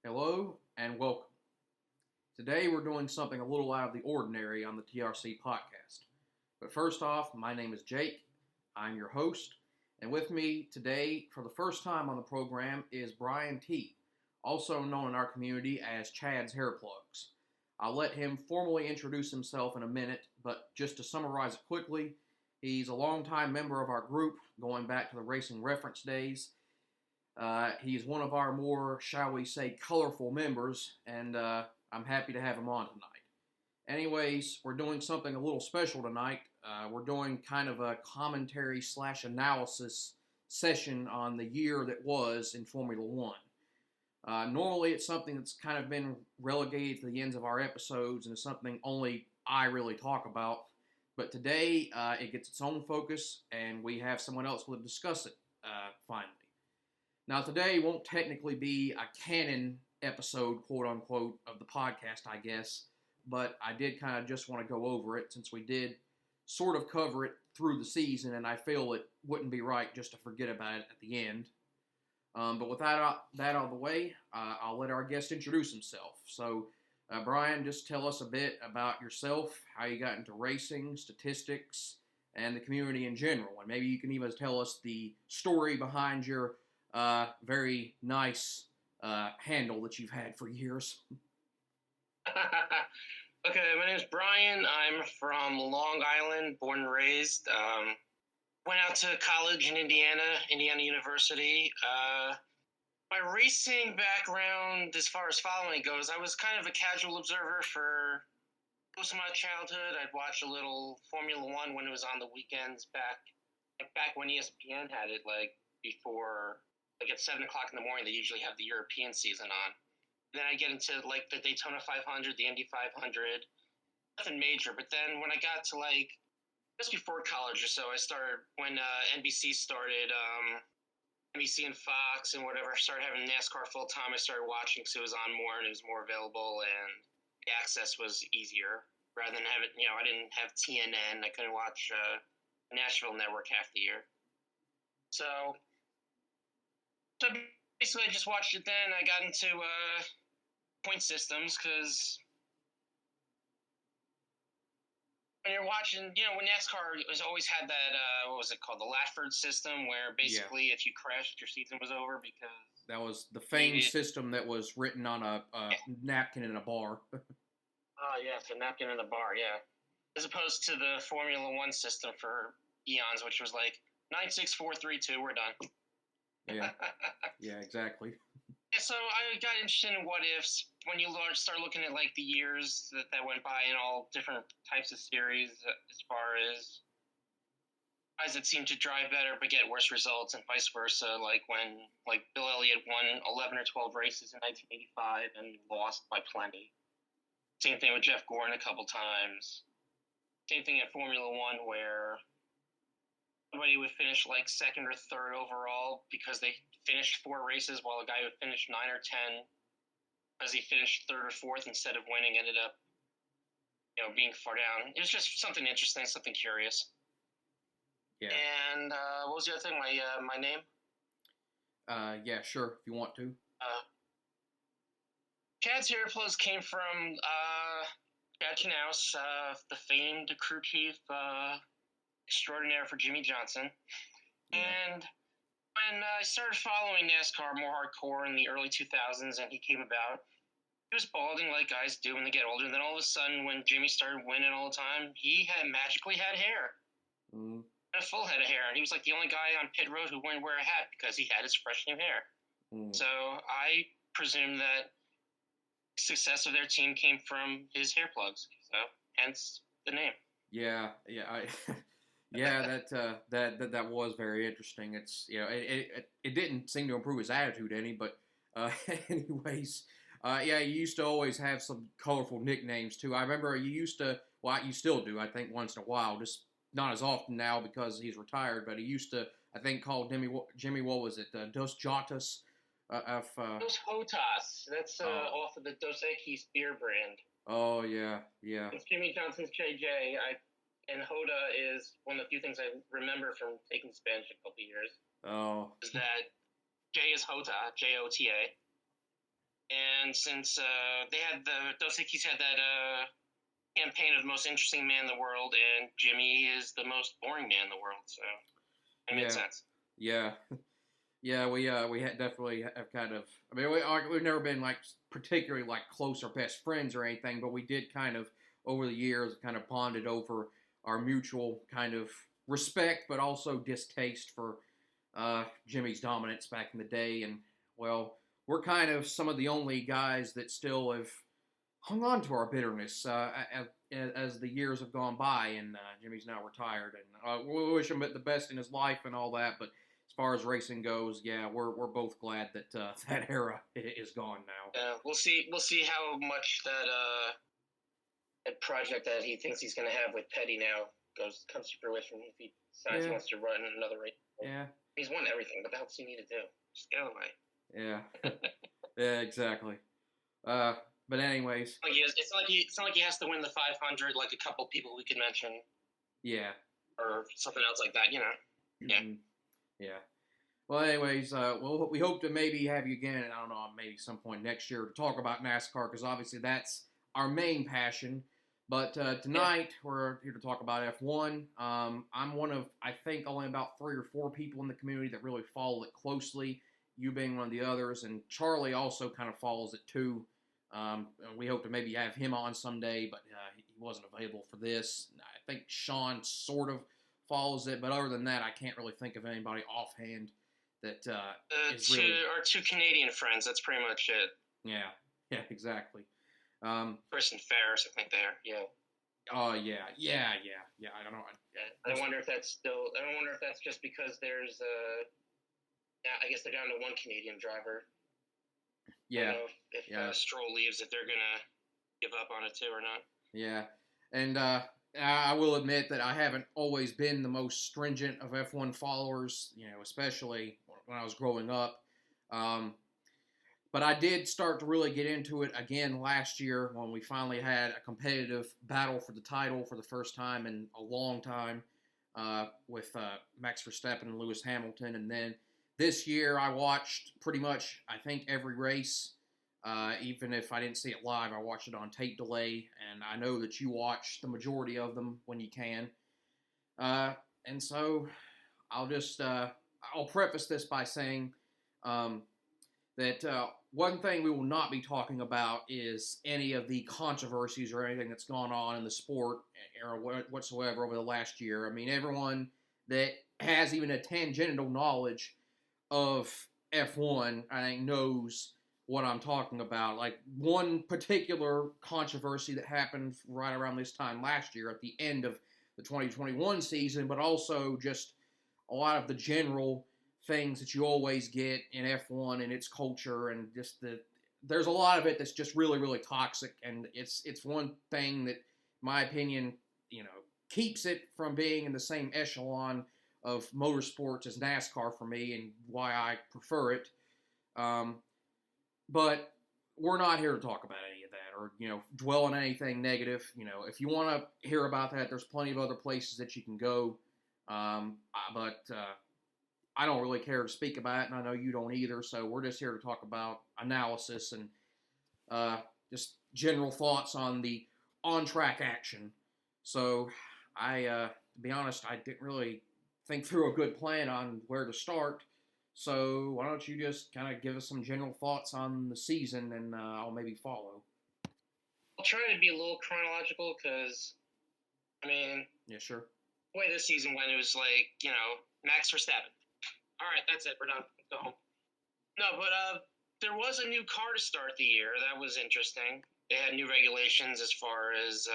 Hello and welcome. Today we're doing something a little out of the ordinary on the TRC podcast. But first off, my name is Jake. I'm your host. And with me today, for the first time on the program, is Brian T., also known in our community as Chad's Hair Plugs. I'll let him formally introduce himself in a minute, but just to summarize it quickly, he's a longtime member of our group, going back to the racing reference days. He's one of our more, shall we say, colorful members, and I'm happy to have him on tonight. Anyways, we're doing something a little special tonight. We're doing kind of a commentary / analysis session on the year that was in Formula One. Normally, it's something that's kind of been relegated to the ends of our episodes, and it's something only I really talk about. But today, it gets its own focus, and we have someone else to discuss it, finally. Now, today won't technically be a canon episode, quote-unquote, of the podcast, I guess, but I did kind of just want to go over it since we did sort of cover it through the season, and I feel it wouldn't be right just to forget about it at the end. But with that out of the way, I'll let our guest introduce himself. So, Brian, just tell us a bit about yourself, how you got into racing, statistics, and the community in general. And maybe you can even tell us the story behind your very nice handle that you've had for years. Okay, my name is Brian. I'm from Long Island, born and raised. Went out to college in Indiana University. My racing background, as far as following goes, I was kind of a casual observer for most of my childhood. I'd watch a little Formula One when it was on the weekends back when ESPN had it, before. At 7 o'clock in the morning, they usually have the European season on. Then I get into the Daytona 500, the Indy 500, nothing major. But then when I got to just before college or so, I started when NBC started, NBC and Fox and whatever started having NASCAR full time. I started watching because it was on more and it was more available and the access was easier rather than have it. I didn't have TNN. I couldn't watch Nashville Network half the year. So basically, I just watched it then. I got into point systems because when you're watching, when NASCAR has always had that, what was it called, the Latford system, where basically if you crashed, your season was over because... That was the famed system that was written on a napkin in a bar. Oh, yeah, it's a napkin in a bar, yeah. As opposed to the Formula One system for eons, which was 9, 6, 4, 3, 2, we're done. Yeah, exactly. Yeah, so I got interested in what ifs when you start looking at the years that went by in all different types of series, as far as guys that seem to drive better but get worse results, and vice versa. When Bill Elliott won 11 or 12 races in 1985 and lost by plenty. Same thing with Jeff Gordon a couple times. Same thing at Formula One where somebody would finish second or third overall because they finished 4 races, while a guy who finished 9 or 10 because he finished third or fourth instead of winning ended up, being far down. It was just something interesting, something curious. Yeah. And what was the other thing? My name? Yeah, sure, if you want to. Chad's Hair Plugs came from Chad Knaus, the famed crew chief extraordinaire for Jimmy Johnson. Yeah. And when I started following NASCAR more hardcore in the early 2000s and he came about, he was balding like guys do when they get older. And then all of a sudden, when Jimmy started winning all the time, he magically had hair. A full head of hair. And he was the only guy on pit road who wouldn't wear a hat because he had his fresh new hair. So I presume that the success of their team came from his hair plugs. So hence the name. Yeah. Yeah, that was very interesting. It's it didn't seem to improve his attitude any, but anyways, yeah, you used to always have some colorful nicknames too. I remember you used to, well, you still do, I think, once in a while, just not as often now because he's retired. But he used to, I think, call Jimmy, what was it, Dos Jotas? Dos Jotas. That's off of the Dos Equis beer brand. Oh yeah. It's Jimmy Johnson's JJ. And Hoda is one of the few things I remember from taking Spanish a couple of years. Oh. Is that J is Jota, Jota. And since they had Dos Equis had that campaign of the most interesting man in the world, and Jimmy is the most boring man in the world, so it made sense. Yeah. Yeah, we definitely have kind of. I mean, we've never been like particularly like close or best friends or anything, but we did kind of over the years kind of bonded over our mutual kind of respect, but also distaste for Jimmy's dominance back in the day. And well, we're kind of some of the only guys that still have hung on to our bitterness as the years have gone by, and Jimmy's now retired, and we wish him the best in his life and all that, but as far as racing goes, yeah, we're both glad that that era is gone now. Yeah, we'll see how much that project that he thinks he's going to have with Petty now comes to fruition if he decides he wants to run another race. Yeah, he's won everything. What the hell does he need to do? Just get out of the way. Yeah, yeah, exactly. But anyways, it's not like he has to win the 500 like a couple people we could mention. Yeah, or something else like that, Yeah. Yeah. Well, anyways, we hope to maybe have you again, I don't know, maybe some point next year to talk about NASCAR, because obviously that's our main passion. But tonight, we're here to talk about F1. I'm one of, I think, only about 3 or 4 people in the community that really follow it closely, you being one of the others, and Charlie also kind of follows it too. We hope to maybe have him on someday, but he wasn't available for this. I think Sean sort of follows it, but other than that, I can't really think of anybody offhand that is really... Our 2 Canadian friends, that's pretty much it. Yeah, exactly. Chris and Ferris, I think they are, yeah. Oh, yeah, I don't know. I wonder if that's just because there's, I guess they're down to 1 Canadian driver. Yeah. I don't know if Stroll leaves, if they're going to give up on it too or not. Yeah, and I will admit that I haven't always been the most stringent of F1 followers, especially when I was growing up. But I did start to really get into it again last year when we finally had a competitive battle for the title for the first time in a long time with Max Verstappen and Lewis Hamilton. And then this year I watched pretty much, I think, every race. Even if I didn't see it live, I watched it on tape delay, and I know that you watch the majority of them when you can. And so I'll just I'll preface this by saying that one thing we will not be talking about is any of the controversies or anything that's gone on in the sport or whatsoever over the last year. I mean, everyone that has even a tangential knowledge of F1, I think, knows what I'm talking about. Like, one particular controversy that happened right around this time last year at the end of the 2021 season, but also just a lot of the general things that you always get in F1 and its culture, and just there's a lot of it that's just really, really toxic, and it's one thing that, in my opinion, keeps it from being in the same echelon of motorsports as NASCAR for me, and why I prefer it. But we're not here to talk about any of that or, dwell on anything negative. If you want to hear about that, there's plenty of other places that you can go. But I don't really care to speak about it, and I know you don't either. So we're just here to talk about analysis and just general thoughts on the on-track action. So to be honest, I didn't really think through a good plan on where to start. So why don't you just kind of give us some general thoughts on the season, and I'll maybe follow. I'll try to be a little chronological because, Yeah, sure. The way this season went, it was like, Max Verstappen. All right, that's it. We're done. Let's go home. No, but there was a new car to start the year. That was interesting. They had new regulations as far as,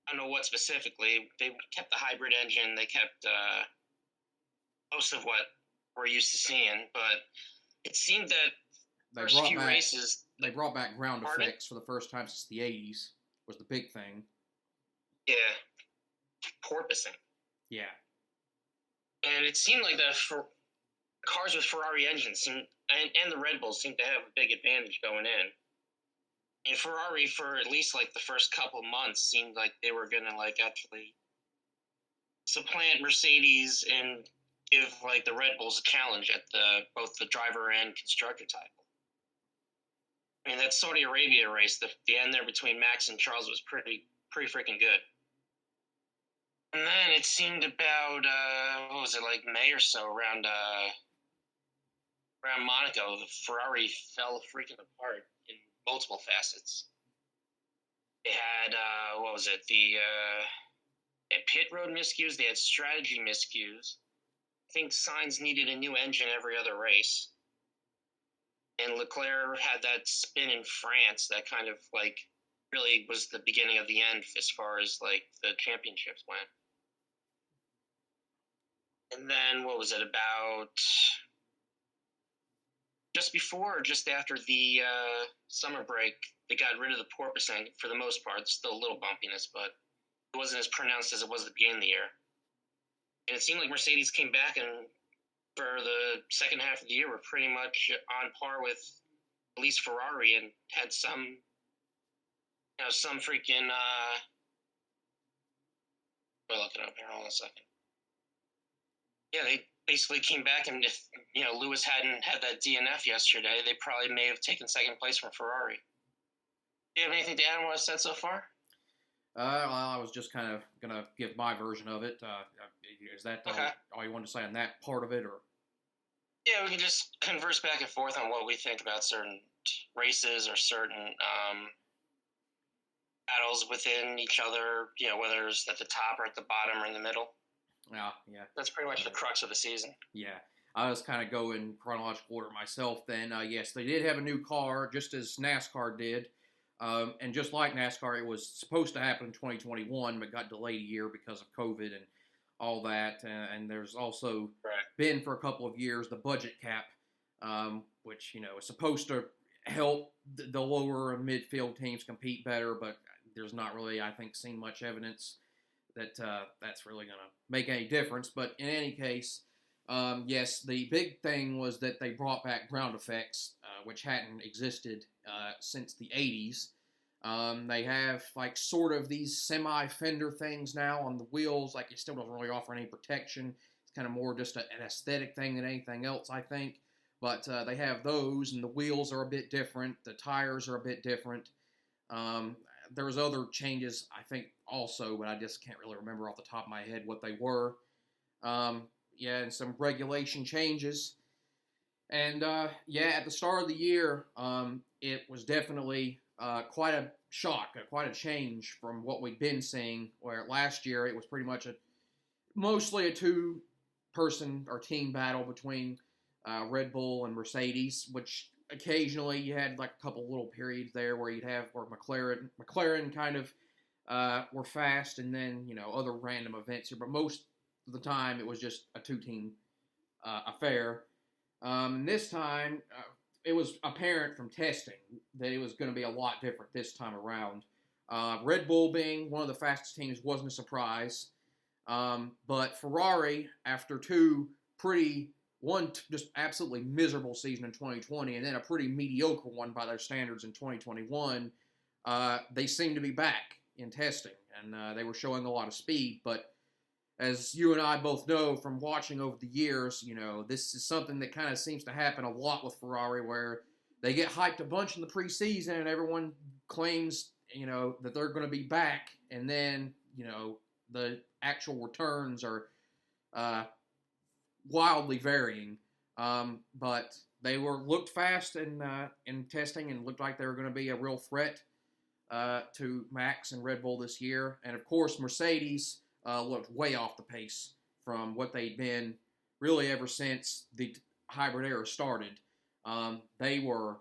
I don't know what specifically. They kept the hybrid engine. They kept most of what we're used to seeing, but it seemed that first few races... They brought back ground effects for the first time since the 80s, was the big thing. Yeah. Porpoising. Yeah. And it seemed like the cars with Ferrari engines and the Red Bulls seemed to have a big advantage going in. And Ferrari, for at least like the first couple months, seemed like they were going to actually supplant Mercedes and give the Red Bulls a challenge at both the driver and constructor title. I mean, that Saudi Arabia race, the end there between Max and Charles was pretty freaking good. And then it seemed about what was it, like May or so, around Monaco, the Ferrari fell freaking apart in multiple facets. They had what was it, the pit road miscues. They had strategy miscues. I think Sainz needed a new engine every other race. And Leclerc had that spin in France that kind of like really was the beginning of the end as far as like the championships went. And then what was it, about just before or just after the summer break, they got rid of the porpoising for the most part. Still a little bumpiness, but it wasn't as pronounced as it was at the beginning of the year. And it seemed like Mercedes came back and for the second half of the year were pretty much on par with at least Ferrari and had some freaking we're looking up here. Hold on a second. Yeah, they basically came back, and if Lewis hadn't had that DNF yesterday, they probably may have taken second place from Ferrari. Do you have anything to add on what I said so far? Well, I was just kind of going to give my version of it. Is that okay. all you wanted to say on that part of it? Or? Yeah, we can just converse back and forth on what we think about certain races or certain battles within each other, whether it's at the top or at the bottom or in the middle. Yeah. That's pretty much the crux of the season. Yeah. I was kind of going chronological order myself then. Yes, they did have a new car, just as NASCAR did. And just like NASCAR, it was supposed to happen in 2021, but got delayed a year because of COVID and all that. And there's also been for a couple of years the budget cap, which, is supposed to help the lower and midfield teams compete better, but there's not really, I think, seen much evidence that that's really going to make any difference. But in any case, yes, the big thing was that they brought back ground effects, which hadn't existed since the 80s. They have like sort of these semi-fender things now on the wheels. Like it still doesn't really offer any protection. It's kind of more just an aesthetic thing than anything else, I think. But they have those, and the wheels are a bit different. The tires are a bit different. There was other changes, I think, also, but I just can't really remember off the top of my head what they were. And some regulation changes. And, at the start of the year, it was definitely quite a shock, quite a change from what we'd been seeing, where last year it was pretty much mostly a two-person or team battle between Red Bull and Mercedes, which occasionally you had like a couple little periods there where you'd have where McLaren kind of were fast, and then other random events here, but most of the time it was just a two-team affair. And this time it was apparent from testing that it was going to be a lot different this time around. Red Bull being one of the fastest teams wasn't a surprise, but Ferrari, after one just absolutely miserable season in 2020, and then a pretty mediocre one by their standards in 2021, they seemed to be back in testing, and they were showing a lot of speed. But as you and I both know from watching over the years, this is something that kind of seems to happen a lot with Ferrari, where they get hyped a bunch in the preseason, and everyone claims, that they're going to be back, and then, the actual returns are wildly varying, but they looked fast in testing and looked like they were going to be a real threat to Max and Red Bull this year. And of course, Mercedes looked way off the pace from what they'd been really ever since the hybrid era started. They were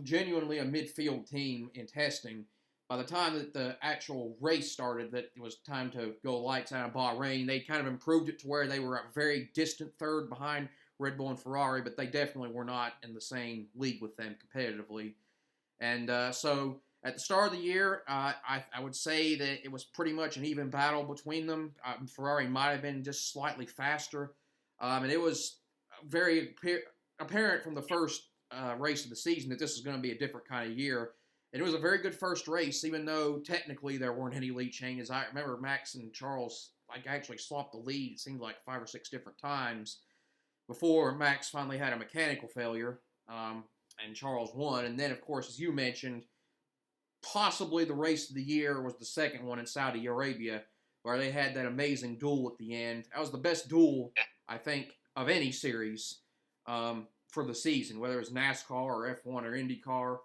genuinely a midfield team in testing. By the time that the actual race started, that it was time to go lights out of Bahrain, they kind of improved it to where they were a very distant third behind Red Bull and Ferrari, but they definitely were not in the same league with them competitively. And so at the start of the year, I would say that it was pretty much an even battle between them. Ferrari might have been just slightly faster, and it was very apparent from the first race of the season that this was going to be a different kind of year. And it was a very good first race, even though technically there weren't any lead changes. I remember Max and Charles actually swapped the lead, it seemed like 5 or 6 different times, before Max finally had a mechanical failure. and Charles won. And then, of course, as you mentioned, possibly the race of the year was the second one in Saudi Arabia, where they had that amazing duel at the end. That was the best duel, I think, of any series for the season, whether it was NASCAR or F1 or IndyCar.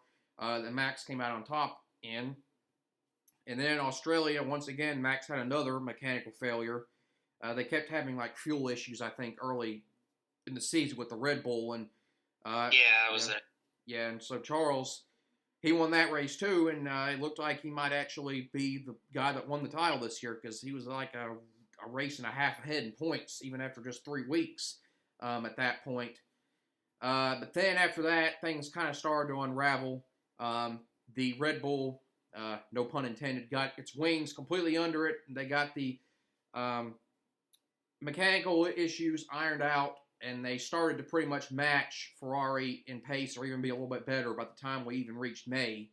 The Max came out on top in. And then in Australia, once again, Max had another mechanical failure. They kept having like fuel issues, I think, early in the season with the Red Bull. And that was it. Yeah, and so Charles, he won that race too, and it looked like he might actually be the guy that won the title this year because he was like a race and a half ahead in points, even after just 3 weeks at that point. But then after that, things kind of started to unravel. The Red Bull, no pun intended, got its wings completely under it. They got the mechanical issues ironed out, and they started to pretty much match Ferrari in pace or even be a little bit better by the time we even reached May.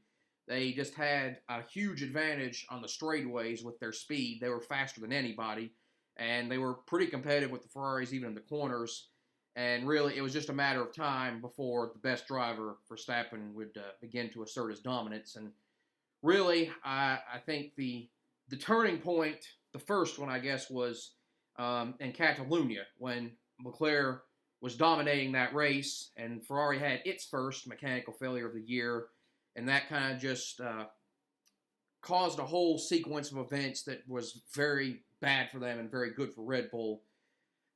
They just had a huge advantage on the straightaways with their speed. They were faster than anybody, and they were pretty competitive with the Ferraris even in the corners. And really, it was just a matter of time before the best driver, Verstappen, would begin to assert his dominance. And really, I think the turning point, the first one, I guess, was in Catalunya when Leclerc was dominating that race, and Ferrari had its first mechanical failure of the year, and that kind of just caused a whole sequence of events that was very bad for them and very good for Red Bull.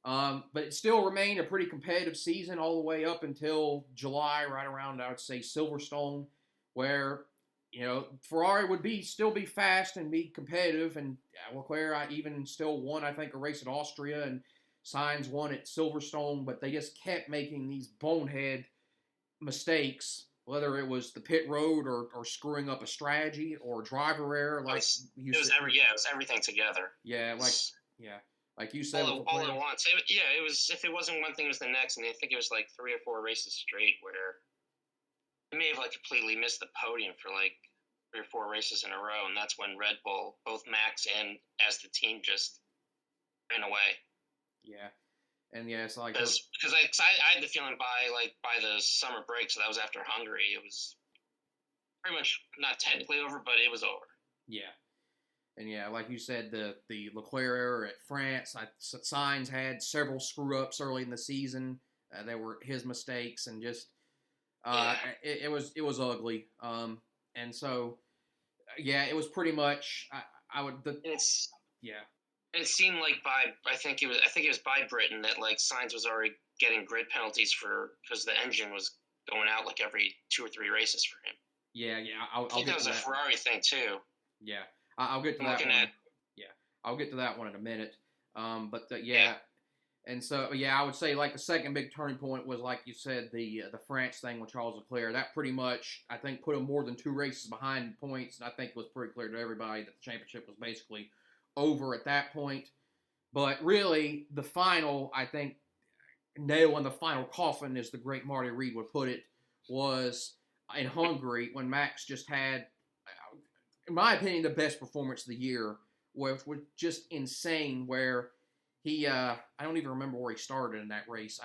But it still remained a pretty competitive season all the way up until July, right around, I would say, Silverstone, where, you know, Ferrari would still be fast and be competitive, and Leclerc even still won, I think, a race at Austria, and Sainz won at Silverstone, but they just kept making these bonehead mistakes, whether it was the pit road or screwing up a strategy or driver error. Like it was everything together. Yeah, like you said, all at once. It was. If it wasn't one thing, it was the next, and I think it was like 3 or 4 races straight where they may have like completely missed the podium for like 3 or 4 races in a row, and that's when Red Bull, both Max and as the team, just ran away. Yeah, and yeah, it's like because I had the feeling by the summer break, so that was after Hungary. It was pretty much not technically over, but it was over. Yeah. And yeah, like you said, the Leclerc error at France, Sainz had several screw-ups early in the season. They were his mistakes, and just it was ugly. And so, yeah, it was pretty much It seemed like I think it was by Britain that like Sainz was already getting grid penalties because the engine was going out like every 2 or 3 races for him. Yeah. I think that was a Ferrari thing too. Yeah. I'll get to that one. I'll get to that one in a minute. And so I would say like the second big turning point was, like you said, the France thing with Charles Leclerc. That pretty much, I think, put him more than 2 races behind points, and I think it was pretty clear to everybody that the championship was basically over at that point. But really, the final, I think, nail in the final coffin, as the great Marty Reid would put it, was in Hungary when Max just had, in my opinion, the best performance of the year, which was just insane. Where he, I don't even remember where he started in that race.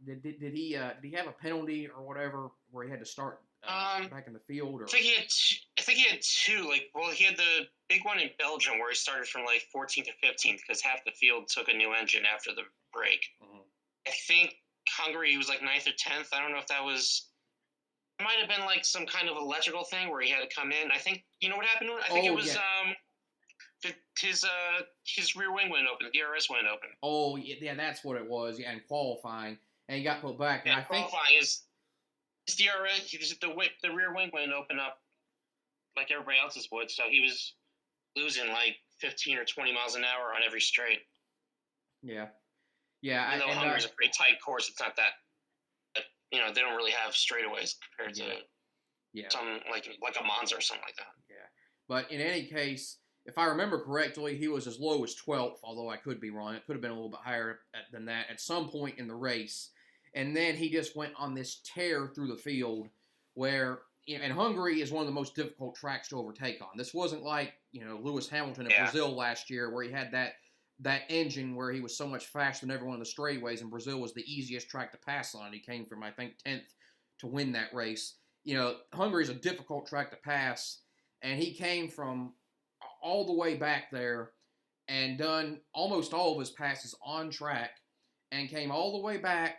Did he have a penalty or whatever where he had to start back in the field? Or? I think he had 2. He had the big one in Belgium where he started from like 14th or 15th because half the field took a new engine after the break. Mm-hmm. I think Hungary, he was like 9th or 10th. I don't know if that was. It might have been like some kind of electrical thing where he had to come in. I think, you know what happened to it? I think it was his rear wing went open, the DRS went open. Oh, yeah, that's what it was. Yeah, in qualifying, and he got put back. And I think qualifying is his DRS, the rear wing went open up like everybody else's would, so he was losing like 15 or 20 miles an hour on every straight. Yeah. Even though Hungary's a pretty tight course, it's not that. They don't really have straightaways compared to some like a Monza or something like that. Yeah, but in any case, if I remember correctly, he was as low as 12th, although I could be wrong. It could have been a little bit higher than that at some point in the race. And then he just went on this tear through the field where, and Hungary is one of the most difficult tracks to overtake on. This wasn't like, Lewis Hamilton at Brazil last year where he had that engine where he was so much faster than everyone in the straightaways, and Brazil was the easiest track to pass on. He came from, I think, 10th to win that race. You know, Hungary is a difficult track to pass, and he came from all the way back there and done almost all of his passes on track and came all the way back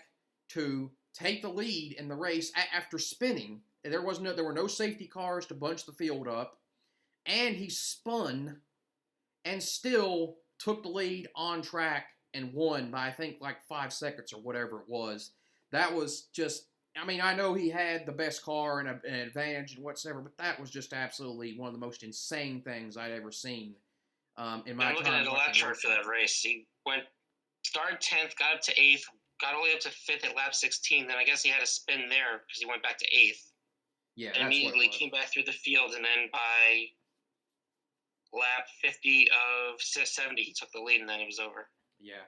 to take the lead in the race after spinning. There were no safety cars to bunch the field up, and he spun and still took the lead on track and won by, I think, like 5 seconds or whatever it was. That was just, I mean, I know he had the best car and an advantage and whatsoever, but that was just absolutely one of the most insane things I'd ever seen in my time. I'm looking at the lap chart for that race. He started 10th, got up to 8th, got all the way up to 5th at lap 16. Then I guess he had a spin there because he went back to 8th. Yeah, and immediately came back through the field, and then by lap 50 of 70, he took the lead, and then it was over. Yeah,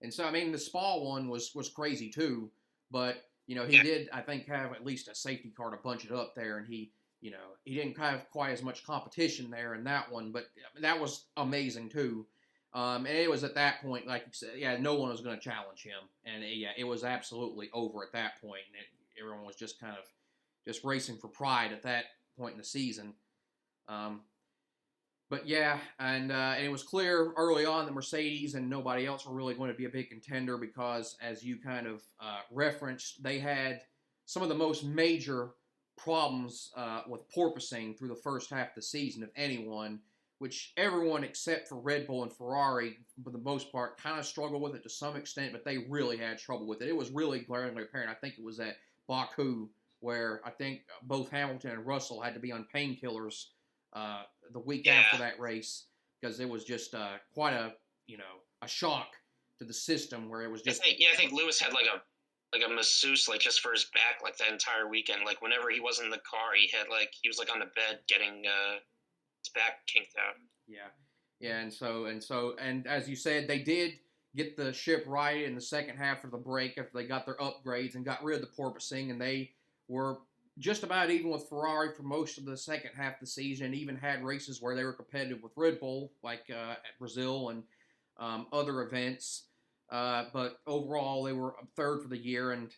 and so I mean the Spa one was crazy too, but you know he did I think have at least a safety car to bunch it up there, and he didn't have quite as much competition there in that one, but that was amazing too. And it was at that point, like you said, yeah, no one was going to challenge him, and it was absolutely over at that point, and everyone was just kind of just racing for pride at that point in the season. But yeah, and it was clear early on that Mercedes and nobody else were really going to be a big contender because, as you kind of referenced, they had some of the most major problems with porpoising through the first half of the season of anyone, which everyone except for Red Bull and Ferrari, for the most part, kind of struggled with it to some extent, but they really had trouble with it. It was really glaringly apparent. I think it was at Baku where I think both Hamilton and Russell had to be on painkillers the week after that race because it was just quite a shock to the system where it was just. I think Lewis had like a masseuse like just for his back like that entire weekend. Like whenever he was in the car, he was like on the bed getting his back kinked out. Yeah, and as you said, they did get the ship right in the second half of the break after they got their upgrades and got rid of the porpoising, and they were just about even with Ferrari for most of the second half of the season, and even had races where they were competitive with Red Bull, like at Brazil and other events. But overall, they were third for the year, and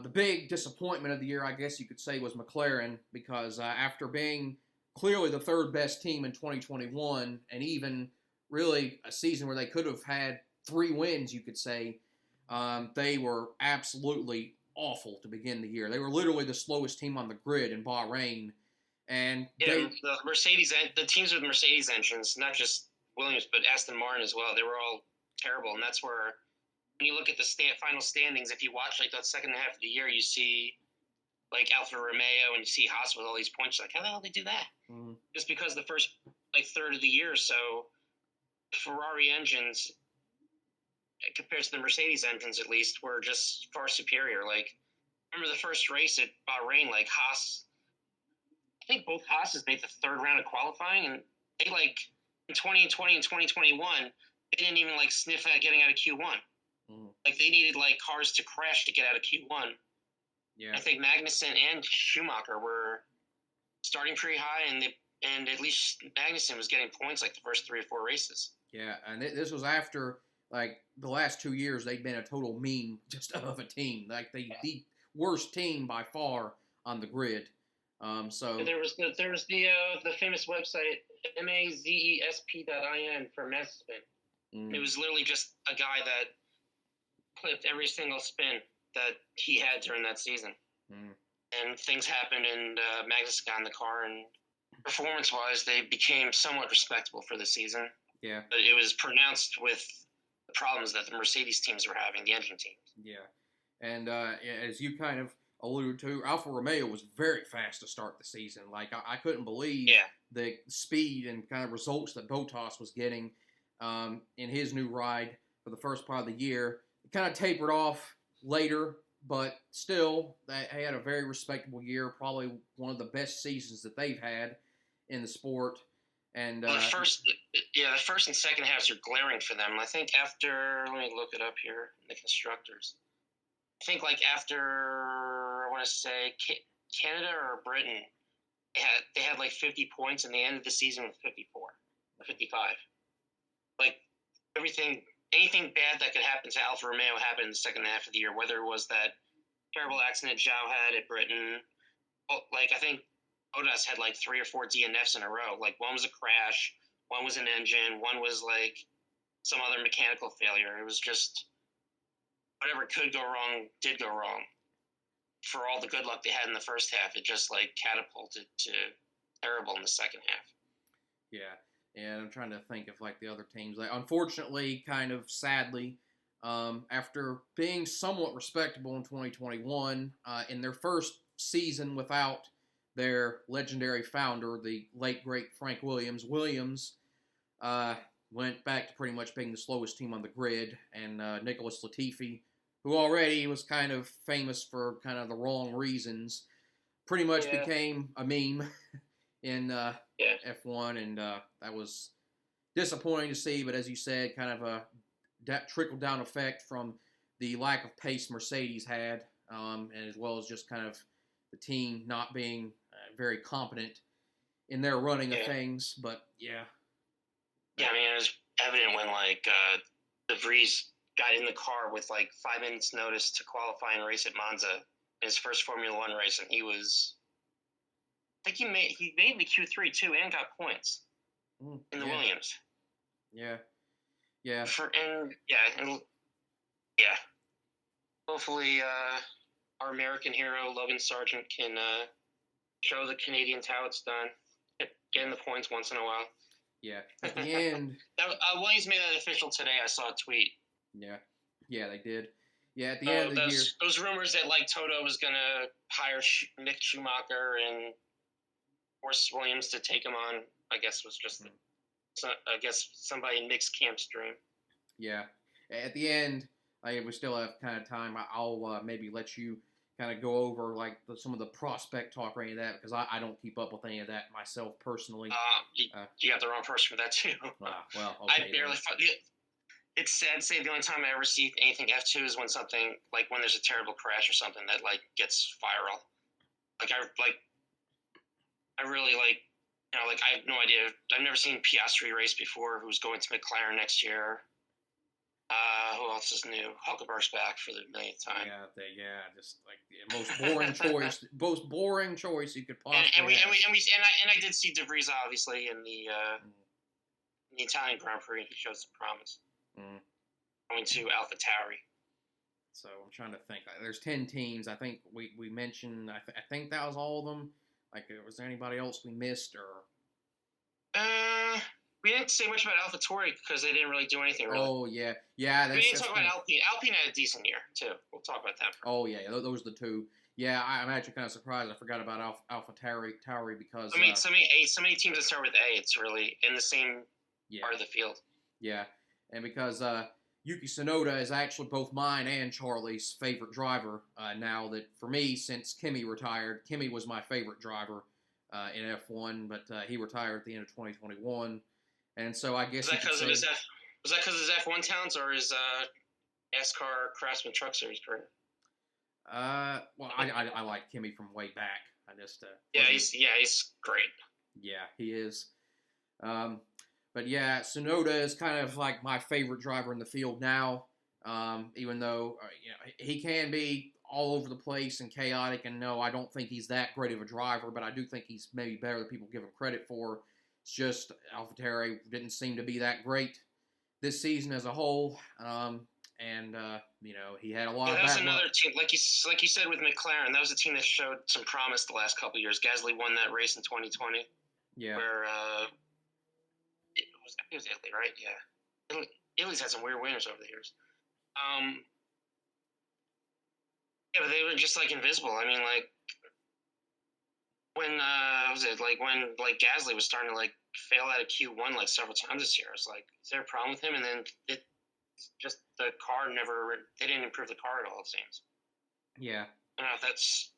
the big disappointment of the year, I guess you could say, was McLaren, because after being clearly the third best team in 2021, and even really a season where they could have had 3 wins, you could say, they were absolutely awful to begin the year. They were literally the slowest team on the grid in Bahrain. And the teams with Mercedes engines, not just Williams, but Aston Martin as well, they were all terrible. And that's where, when you look at the final standings, if you watch like the second half of the year, you see like Alfa Romeo and you see Haas with all these points. Like, how the hell did they do that? Mm-hmm. Just because the first like third of the year, so Ferrari engines compared to the Mercedes engines, at least, were just far superior. Like, remember the first race at Bahrain, like Haas, I think both Haas's made the third round of qualifying, and they, like, in 2020 and 2021, they didn't even, like, sniff at getting out of Q1. Mm. Like, they needed, like, cars to crash to get out of Q1. Yeah. I think Magnussen and Schumacher were starting pretty high, and at least Magnussen was getting points, like, the first 3 or 4 races. Yeah, and this was after, like, the last 2 years, they'd been a total meme just of a team. Like, the worst team by far on the grid. So there was the famous website mazesp.in for Mazepin. Mm. It was literally just a guy that clipped every single spin that he had during that season. Mm. And things happened, and Magnus got in the car, and performance-wise, they became somewhat respectable for the season. Yeah. But it was pronounced with the problems that the Mercedes teams were having, the engine teams. Yeah. And as you kind of alluded to, Alfa Romeo was very fast to start the season. Like, I couldn't believe the speed and kind of results that Bottas was getting in his new ride for the first part of the year. It kind of tapered off later, but still, they had a very respectable year, probably one of the best seasons that they've had in the sport. And the first and second halves are glaring for them. I think after, let me look it up here, the constructors. I think like after, I want to say Canada or Britain, they had like 50 points, and they ended the season with 54 or 55. Like anything bad that could happen to Alfa Romeo happened in the second half of the year, whether it was that terrible accident Zhao had at Britain. Oh, like, I think Bottas had like 3 or 4 DNFs in a row. Like, one was a crash, one was an engine, one was like some other mechanical failure. It was just whatever could go wrong did go wrong. For all the good luck they had in the first half, it just like catapulted to terrible in the second half. Yeah, and I'm trying to think of like the other teams. Like, unfortunately, kind of sadly, after being somewhat respectable in 2021, in their first season without their legendary founder, the late great Frank Williams, went back to pretty much being the slowest team on the grid, and Nicholas Latifi, who already was kind of famous for kind of the wrong reasons, pretty much became a meme in F1, and that was disappointing to see. But as you said, kind of a trickle-down effect from the lack of pace Mercedes had, and as well as just kind of the team not being very competent in their running of things. But yeah, I mean, it was evident when like De Vries got in the car with like 5 minutes notice to qualify and race at Monza in his first Formula One race, and I think he made the Q3 too and got points in the Williams. Yeah. Hopefully, our American hero Logan Sargent can show the Canadians how it's done. Getting the points once in a while. Yeah. At the end, Williams made that official today. I saw a tweet. Yeah, they did. Yeah, at the end of the year, those rumors that like Toto was gonna hire Mick Schumacher and force Williams to take him on, I guess was just, somebody in Mick's camp's dream. Yeah, at the end, we still have kind of time. I'll maybe let you kind of go over like some of the prospect talk or any of that, because I don't keep up with any of that myself personally. You got the wrong person for that too. Well, okay, I barely. It's sad to say the only time I ever see anything F2 is when when there's a terrible crash or something that like gets viral. I really I have no idea. I've never seen Piastri race before, who's going to McLaren next year. Who else is new? Hulkenberg's back for the millionth time. Just like the most boring choice you could possibly have. And I did see De Vries obviously in the Italian Grand Prix. He showed some promise. Going to AlphaTauri. So I'm trying to think. There's 10 teams. I think we mentioned. I think that was all of them. Like, was there anybody else we missed or? We didn't say much about AlphaTauri because they didn't really do anything. Really. Oh yeah. We didn't talk about Alpine. Alpine had a decent year too. We'll talk about that. Oh yeah, those are the two. Yeah, I'm actually kind of surprised. I forgot about AlphaTauri because. So many teams that start with A. It's really in the same part of the field. Yeah. And because Yuki Tsunoda is actually both mine and Charlie's favorite driver now that, for me, since Kimi retired, Kimi was my favorite driver in F1, but he retired at the end of 2021. And so I guess... Was that because of his F1 talents or his NASCAR Craftsman Truck Series career? Well, I like Kimi from way back. I just... he's great. Yeah, he is. But yeah, Tsunoda is kind of like my favorite driver in the field now, even though he can be all over the place and chaotic. And no, I don't think he's that great of a driver, but I do think he's maybe better than people give him credit for. It's just AlphaTauri didn't seem to be that great this season as a whole, and he had a lot of bad luck. That was another team, like you said with McLaren. That was a team that showed some promise the last couple of years. Gasly won that race in 2020. Yeah. Where it was Italy, right? Yeah. Italy's had some weird winners over the years. But they were just like invisible. I mean, like when when Gasly was starting to like fail out of Q1 like several times this year. It's like, is there a problem with him? And then the car they didn't improve the car at all, it seems. Yeah. I don't know if that's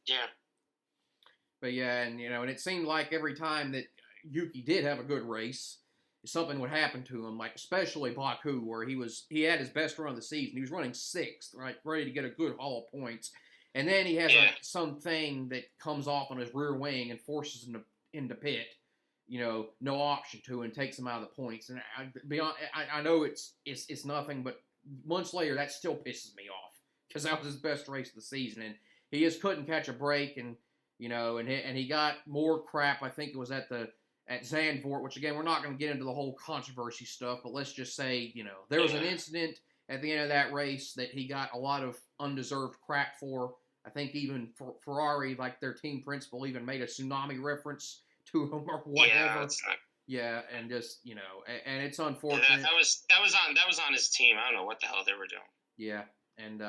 But yeah, and and it seemed like every time that Yuki did have a good race, something would happen to him, like especially Baku, where he had his best run of the season. He was running 6th, right, ready to get a good haul of points. And then he has something that comes off on his rear wing and forces him into pit. No option to, and takes him out of the points. And I know it's nothing, but months later that still pisses me off because that was his best race of the season. And he just couldn't catch a break, and he got more crap. I think it was at Zandvoort, which again we're not going to get into the whole controversy stuff, but let's just say there was an incident at the end of that race that he got a lot of undeserved crap for. I think even Ferrari, like their team principal, even made a tsunami reference to him or whatever. Yeah, and just and it's unfortunate. That was on his team. I don't know what the hell they were doing. Yeah, and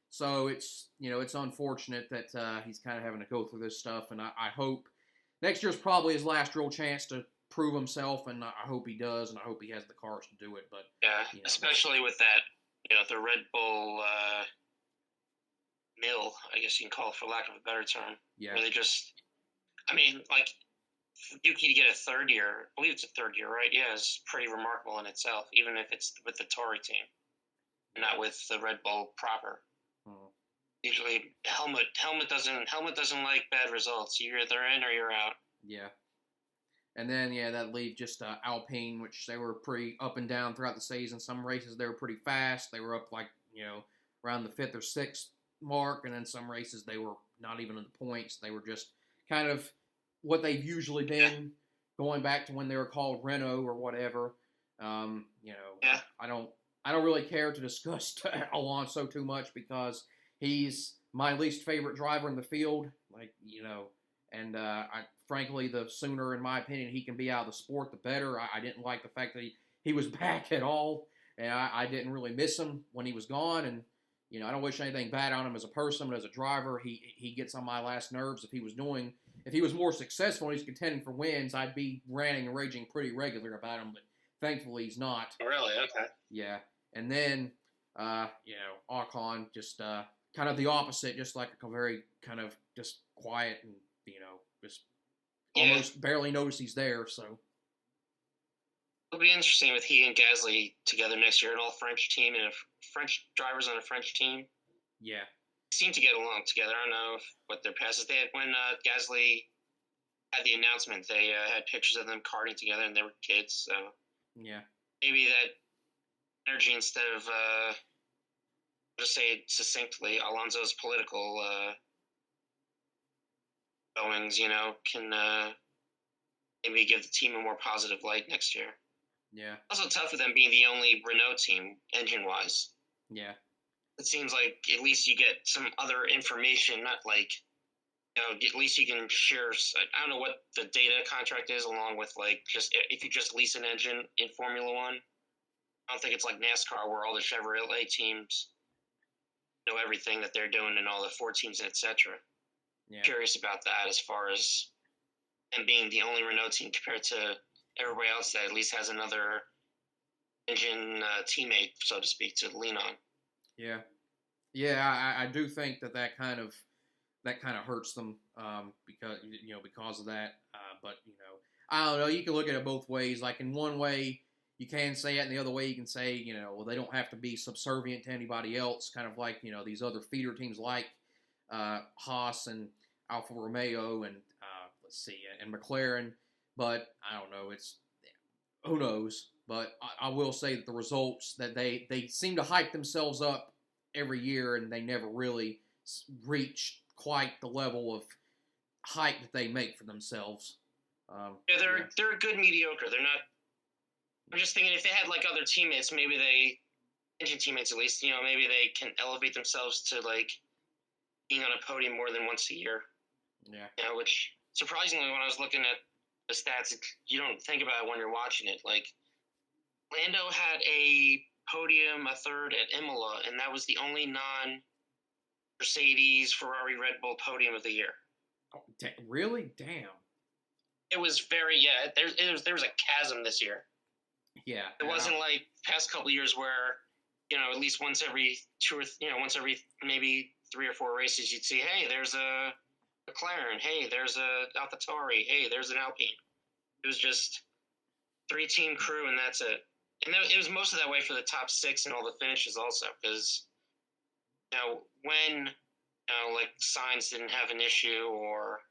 so it's it's unfortunate that he's kind of having to go through this stuff, and I hope next year's probably his last real chance to prove himself, and I hope he does, and I hope he has the cars to do it. But yeah, especially with that, the Red Bull mill, I guess you can call it for lack of a better term. Yeah, where they just, like Yuki to get a third year, I believe it's a third year, right? Yeah, is pretty remarkable in itself, even if it's with the Tory team, not with the Red Bull proper. Usually, helmet doesn't like bad results. You're either in or you're out. Yeah, and then that leave just Alpine, which they were pretty up and down throughout the season. Some races they were pretty fast. They were up like around the 5th or 6th mark, and then some races they were not even in the points. They were just kind of what they've usually been, going back to when they were called Renault or whatever. I don't really care to discuss Alonso too much because he's my least favorite driver in the field. And frankly, the sooner, in my opinion, he can be out of the sport, the better. I didn't like the fact that he was back at all, and I didn't really miss him when he was gone. And I don't wish anything bad on him as a person, but as a driver, he gets on my last nerves. If he was more successful and he's contending for wins, I'd be ranting and raging pretty regular about him. But thankfully, he's not. Oh, really? Okay. Yeah, and then Ocon just kind of the opposite, just like a very kind of just quiet and just almost barely notice he's there. So it'll be interesting with he and Gasly together next year, an all-French team, and French drivers on a French team. Yeah. They seem to get along together. I don't know what their past is. They had, when Gasly had the announcement, they had pictures of them karting together, and they were kids. So yeah, maybe that energy, instead of just say it succinctly, Alonso's political goings, can maybe give the team a more positive light next year. Yeah. Also tough with them being the only Renault team, engine-wise. Yeah. It seems like at least you get some other information, not like, at least you can share. I don't know what the data contract is, along with just if you just lease an engine in Formula One. I don't think it's like NASCAR where all the Chevrolet teams know everything that they're doing and all the Ford teams, etc. Yeah. Curious about that as far as them being the only Renault team compared to everybody else that at least has another engine teammate, so to speak, to lean on. Yeah, yeah, I do think that kind of hurts them because of that. But I don't know. You can look at it both ways. Like in one way, you can say it, and the other way, you can say well, they don't have to be subservient to anybody else. Kind of like these other feeder teams like Haas and Alfa Romeo and and McLaren. But I don't know. Who knows? But I will say that the results that they seem to hype themselves up every year, and they never really reach quite the level of hype that they make for themselves. They're a good mediocre. They're not. I'm just thinking if they had other teammates, maybe engine teammates at least, maybe they can elevate themselves to being on a podium more than once a year. Yeah. Which surprisingly, when I was looking at the stats, you don't think about it when you're watching it. Lando had a podium, a third at Imola, and that was the only non-Mercedes, Ferrari, Red Bull podium of the year. Oh, really? Damn. It was there was a chasm this year. Yeah. It wasn't like past couple years where, at least once every once every maybe 3 or 4 races, you'd see, hey, there's a McLaren, hey, there's a AlphaTauri, hey, there's an Alpine. It was just 3-team crew, and that's it. And it was mostly that way for the top 6 and all the finishes also, because when Sainz didn't have an issue or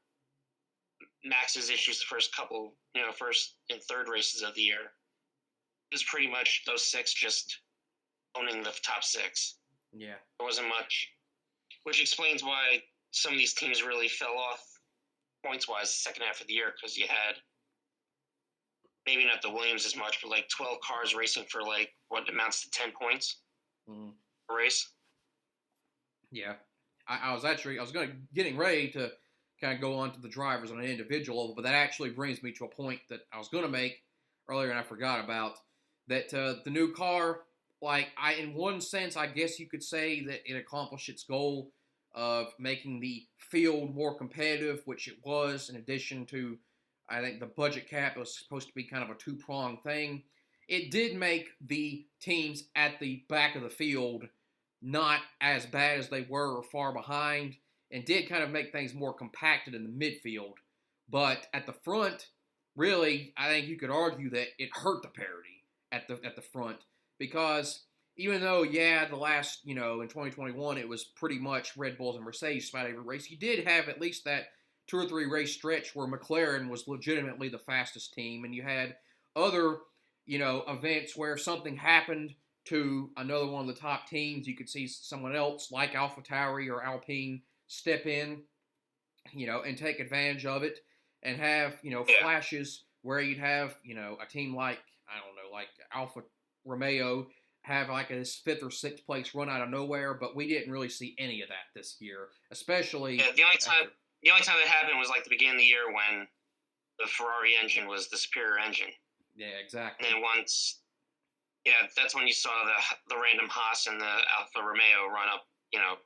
Max's issues the first couple, first and third races of the year, it was pretty much those 6 just owning the top 6. Yeah, there wasn't much, which explains why some of these teams really fell off points-wise the second half of the year because you had maybe not the Williams as much, but like 12 cars racing for like what amounts to 10 points a race. Yeah. I was getting ready to kind of go on to the drivers on an individual level, but that actually brings me to a point that I was going to make earlier and I forgot about, that the new car, in one sense, I guess you could say that it accomplished its goal of making the field more competitive, which it was, in addition to, I think, the budget cap. It was supposed to be kind of a two-pronged thing. It did make the teams at the back of the field not as bad as they were or far behind, and did kind of make things more compacted in the midfield. But at the front, really, I think you could argue that it hurt the parity at the front, because even though, the last, in 2021, it was pretty much Red Bulls and Mercedes about every race, you did have at least that 2 or 3 race stretch where McLaren was legitimately the fastest team, and you had other, events where something happened to another one of the top teams. You could see someone else like AlphaTauri or Alpine step in, and take advantage of it, and have, flashes where you'd have, a team like, like Alfa Romeo have like a 5th or 6th place run out of nowhere, but we didn't really see any of that this year, especially. Yeah, the only time that happened was like the beginning of the year when the Ferrari engine was the superior engine. Yeah, exactly. And then that's when you saw the random Haas and the Alfa Romeo run up, not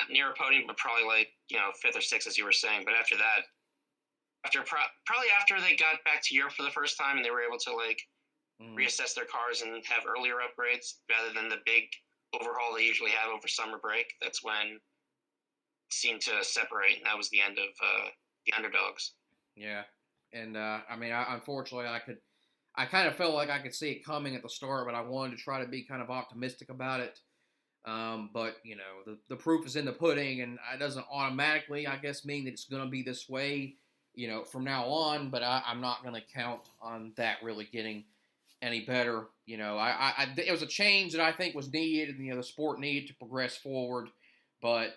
near a podium, but probably like 5th or 6th, as you were saying. But after that, probably after they got back to Europe for the first time and they were able to reassess their cars and have earlier upgrades rather than the big overhaul they usually have over summer break, that's when it seemed to separate, and that was the end of the underdogs. Yeah, and unfortunately, I kind of felt like I could see it coming at the start, but I wanted to try to be kind of optimistic about it. But the proof is in the pudding, and it doesn't automatically, I guess, mean that it's going to be this way, from now on. But I'm not going to count on that really getting any better. It was a change that I think was needed, and the sport needed to progress forward. But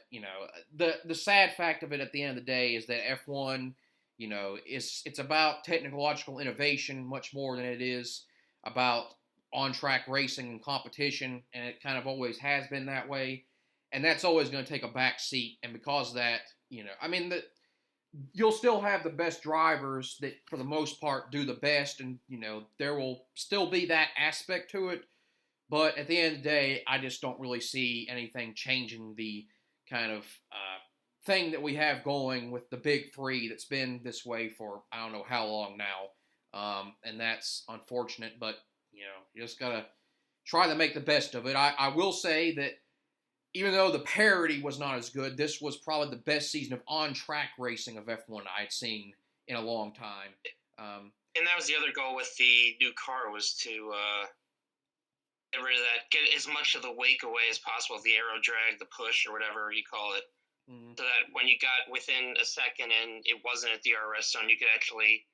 the sad fact of it at the end of the day is that F1, it's about technological innovation much more than it is about on-track racing and competition, and it kind of always has been that way, and that's always going to take a back seat. And because of that, you'll still have the best drivers that, for the most part, do the best, and there will still be that aspect to it. But at the end of the day, I just don't really see anything changing the kind of thing that we have going with the big three that's been this way for I don't know how long now, and that's unfortunate. But you just gotta try to make the best of it. I will say that even though the parity was not as good, this was probably the best season of on-track racing of F1 I had seen in a long time. And that was the other goal with the new car, was to get rid of that, get as much of the wake away as possible, the aero drag, the push, or whatever you call it, so that when you got within a second and it wasn't a DRS zone, you could actually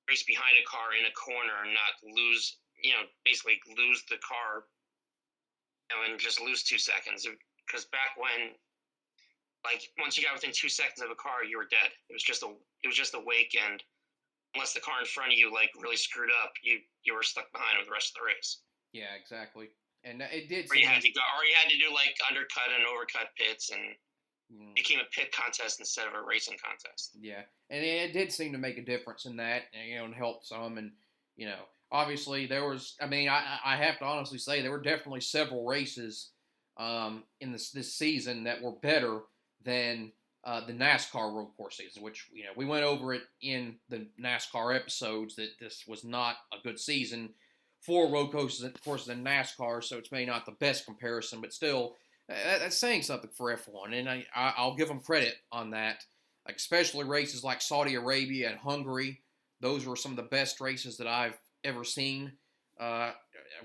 race behind a car in a corner and not lose, basically lose the car, and just lose 2 seconds. Because back when, once you got within 2 seconds of a car, you were dead. It was just a wake, and unless the car in front of you really screwed up, you were stuck behind with the rest of the race. Yeah, exactly. And it did. Or you had to do undercut and overcut pits, and it became a pit contest instead of a racing contest. Yeah, and it did seem to make a difference in that, and help some. And obviously there was. I have to honestly say there were definitely several races in this season that were better than the NASCAR road course season, which we went over it in the NASCAR episodes, that this was not a good season for road courses in NASCAR, so it's maybe not the best comparison, but still, that's saying something for F1, and I'll give them credit on that. Especially races like Saudi Arabia and Hungary, those were some of the best races that I've ever seen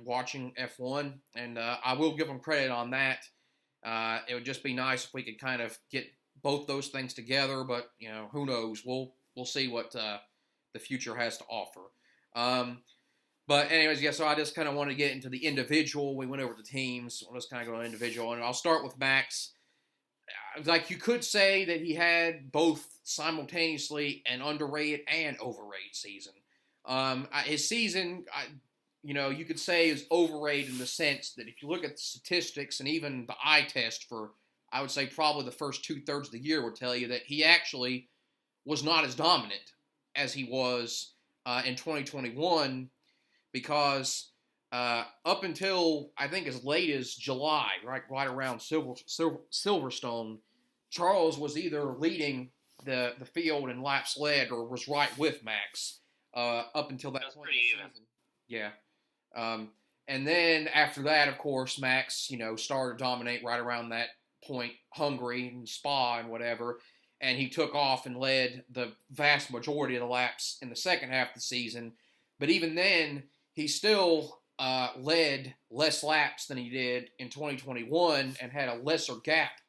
watching F1, and I will give them credit on that. It would just be nice if we could kind of get both those things together, but who knows? We'll see what the future has to offer. But anyways, so I just kind of wanted to get into the individual. We went over the teams. We'll just kind of go on individual, and I'll start with Max. like you could say that he had both simultaneously an underrated and overrated season. His season, you could say is overrated in the sense that if you look at the statistics and even the eye test for, I would say probably the first 2/3 of the year would tell you that he actually was not as dominant as he was in 2021 because up until I think as late as July, right around Silverstone, Charles was either leading the field in laps led or was right with Max up until that point. Pretty even. Yeah. And then after that, of course, Max, started to dominate right around that point, Hungary and Spa and whatever, and he took off and led the vast majority of the laps in the second half of the season. But even then, he still led less laps than he did in 2021 and had a lesser gap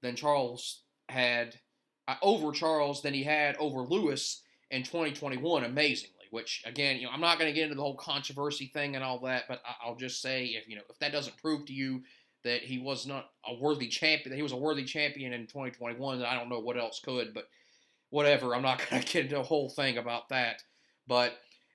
than Charles had over Charles than he had over Lewis in 2021, amazingly. Which, again, I'm not going to get into the whole controversy thing and all that, but I'll just say if that doesn't prove to you that he was not a worthy champion, that he was a worthy champion in 2021, then I don't know what else could, but whatever. I'm not going to get into a whole thing about that.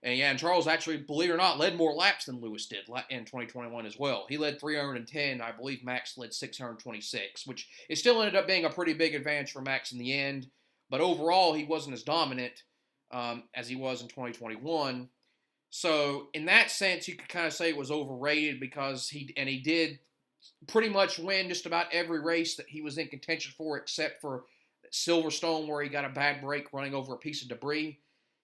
And Charles actually, believe it or not, led more laps than Lewis did in 2021 as well. He led 310. I believe Max led 626, which it still ended up being a pretty big advantage for Max in the end. But overall, he wasn't as dominant as he was in 2021. So in that sense, you could kind of say it was overrated because he did pretty much win just about every race that he was in contention for, except for Silverstone, where he got a bad break running over a piece of debris.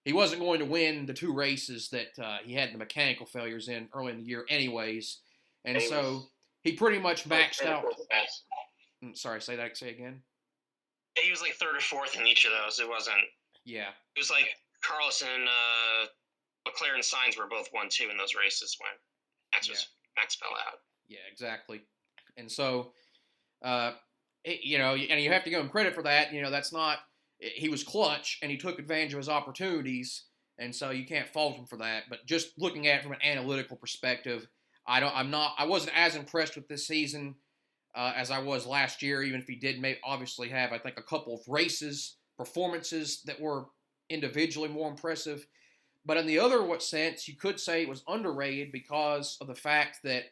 He wasn't going to win the 2 races that he had the mechanical failures in early in the year anyways. And so he pretty much maxed out. Sorry, say again? He was like 3rd or 4th in each of those. It wasn't. Yeah. It was like Carlos and Leclerc and Sainz were both 1-2 in those races when Max fell out. Yeah, exactly. And so, and you have to give him credit for that. That's not. He was clutch, and he took advantage of his opportunities, and so you can't fault him for that. But just looking at it from an analytical perspective, I wasn't as impressed with this season as I was last year. Even if he did obviously have, I think, a couple of performances that were individually more impressive. But in the other sense, you could say it was underrated because of the fact that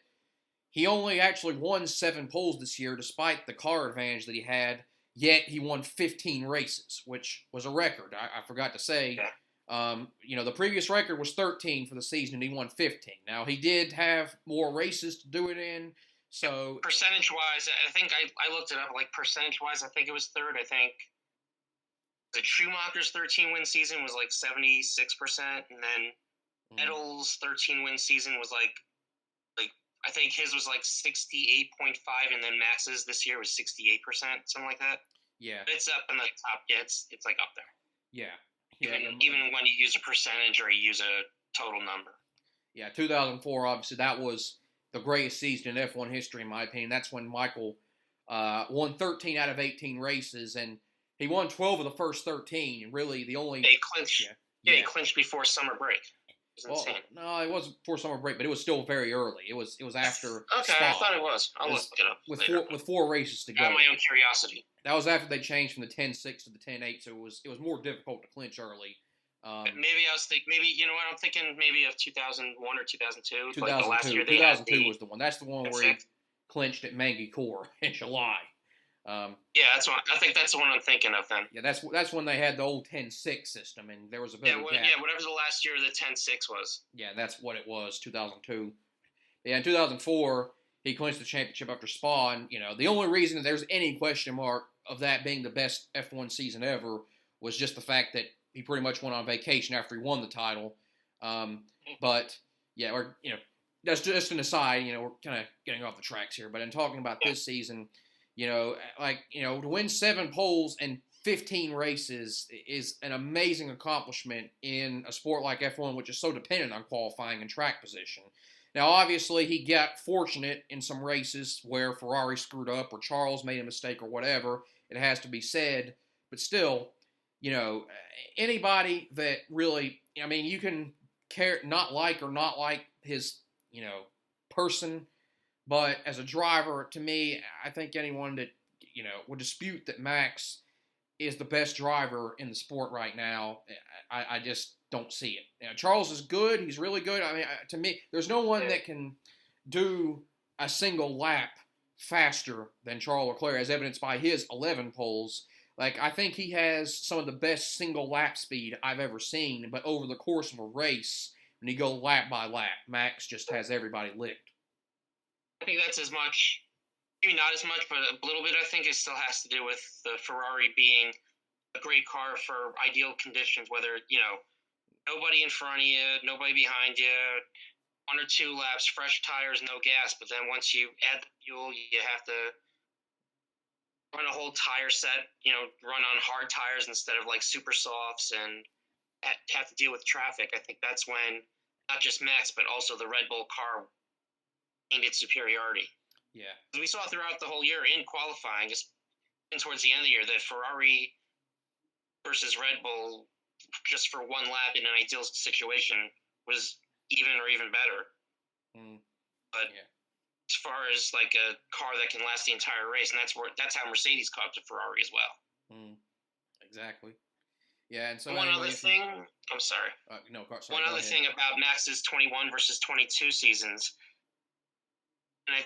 he only actually won 7 poles this year, despite the car advantage that he had. Yet he won 15 races, which was a record. I forgot to say, the previous record was 13 for the season, and he won 15. Now, he did have more races to do it in, so... Percentage-wise, I think I looked it up, like, percentage-wise, I think it was 3rd. I think the Schumacher's 13-win season was, like, 76%, and then Vettel's 13-win season was, like, I think his was like 68.5, and then Max's this year was 68%, something like that. Yeah. It's up in the top. Yeah, it's like up there. Yeah. Even when you use a percentage or you use a total number. Yeah, 2004, obviously, that was the greatest season in F1 history, in my opinion. That's when Michael won 13 out of 18 races, and he won 12 of the first 13, and really the only... He clinched. Yeah, he clinched before summer break. No, it wasn't before summer break, but it was still very early. It was after. Okay, Spa. I thought it was. I'll look it up with 4 races to go. Out of my own curiosity. That was after they changed from the 10-6 to the 10-8, so it was more difficult to clinch early. Maybe I was thinking. Maybe you know what I'm thinking. Maybe of 2001 or 2002. 2002. Like the last year 2002 was the one. That's the one where he clinched at Mangicourt in July. Yeah, that's one. I think that's the one I'm thinking of then. Yeah, that's when they had the old 10-6 system, and there was a bit of a gap. Yeah, whatever the last year of the 10-6 was. Yeah, that's what it was, 2002. Yeah, in 2004, he clinched the championship after Spa, and, the only reason that there's any question mark of that being the best F1 season ever was just the fact that he pretty much went on vacation after he won the title. But, yeah, that's just an aside, we're kind of getting off the tracks here, but in talking about this season... to win 7 poles and 15 races is an amazing accomplishment in a sport like F1, which is so dependent on qualifying and track position. Now, obviously, he got fortunate in some races where Ferrari screwed up or Charles made a mistake or whatever. It has to be said. But still, anybody that really, you can not like his, person. But as a driver, to me, I think anyone that would dispute that Max is the best driver in the sport right now. I just don't see it. Charles is good. He's really good. I mean, to me, there's no one that can do a single lap faster than Charles Leclerc, as evidenced by his 11 poles. Like, I think he has some of the best single lap speed I've ever seen, but over the course of a race, when you go lap by lap, Max just has everybody licked. I think that's as much, maybe not as much, but a little bit, I think it still has to do with the Ferrari being a great car for ideal conditions, whether, nobody in front of you, nobody behind you, 1 or 2 laps, fresh tires, no gas. But then once you add the fuel, you have to run a whole tire set, run on hard tires instead of like super softs, and have to deal with traffic. I think that's when not just Max, but also the Red Bull car gained its superiority. Yeah. We saw throughout the whole year in qualifying, just towards the end of the year, that Ferrari versus Red Bull, just for one lap in an ideal situation, was even or even better. But as far as like a car that can last the entire race, and that's how Mercedes caught up to Ferrari as well. Exactly. Yeah, and so one other thing. I'm sorry. No, sorry. One other thing about Max's 21 versus 22 seasons, and I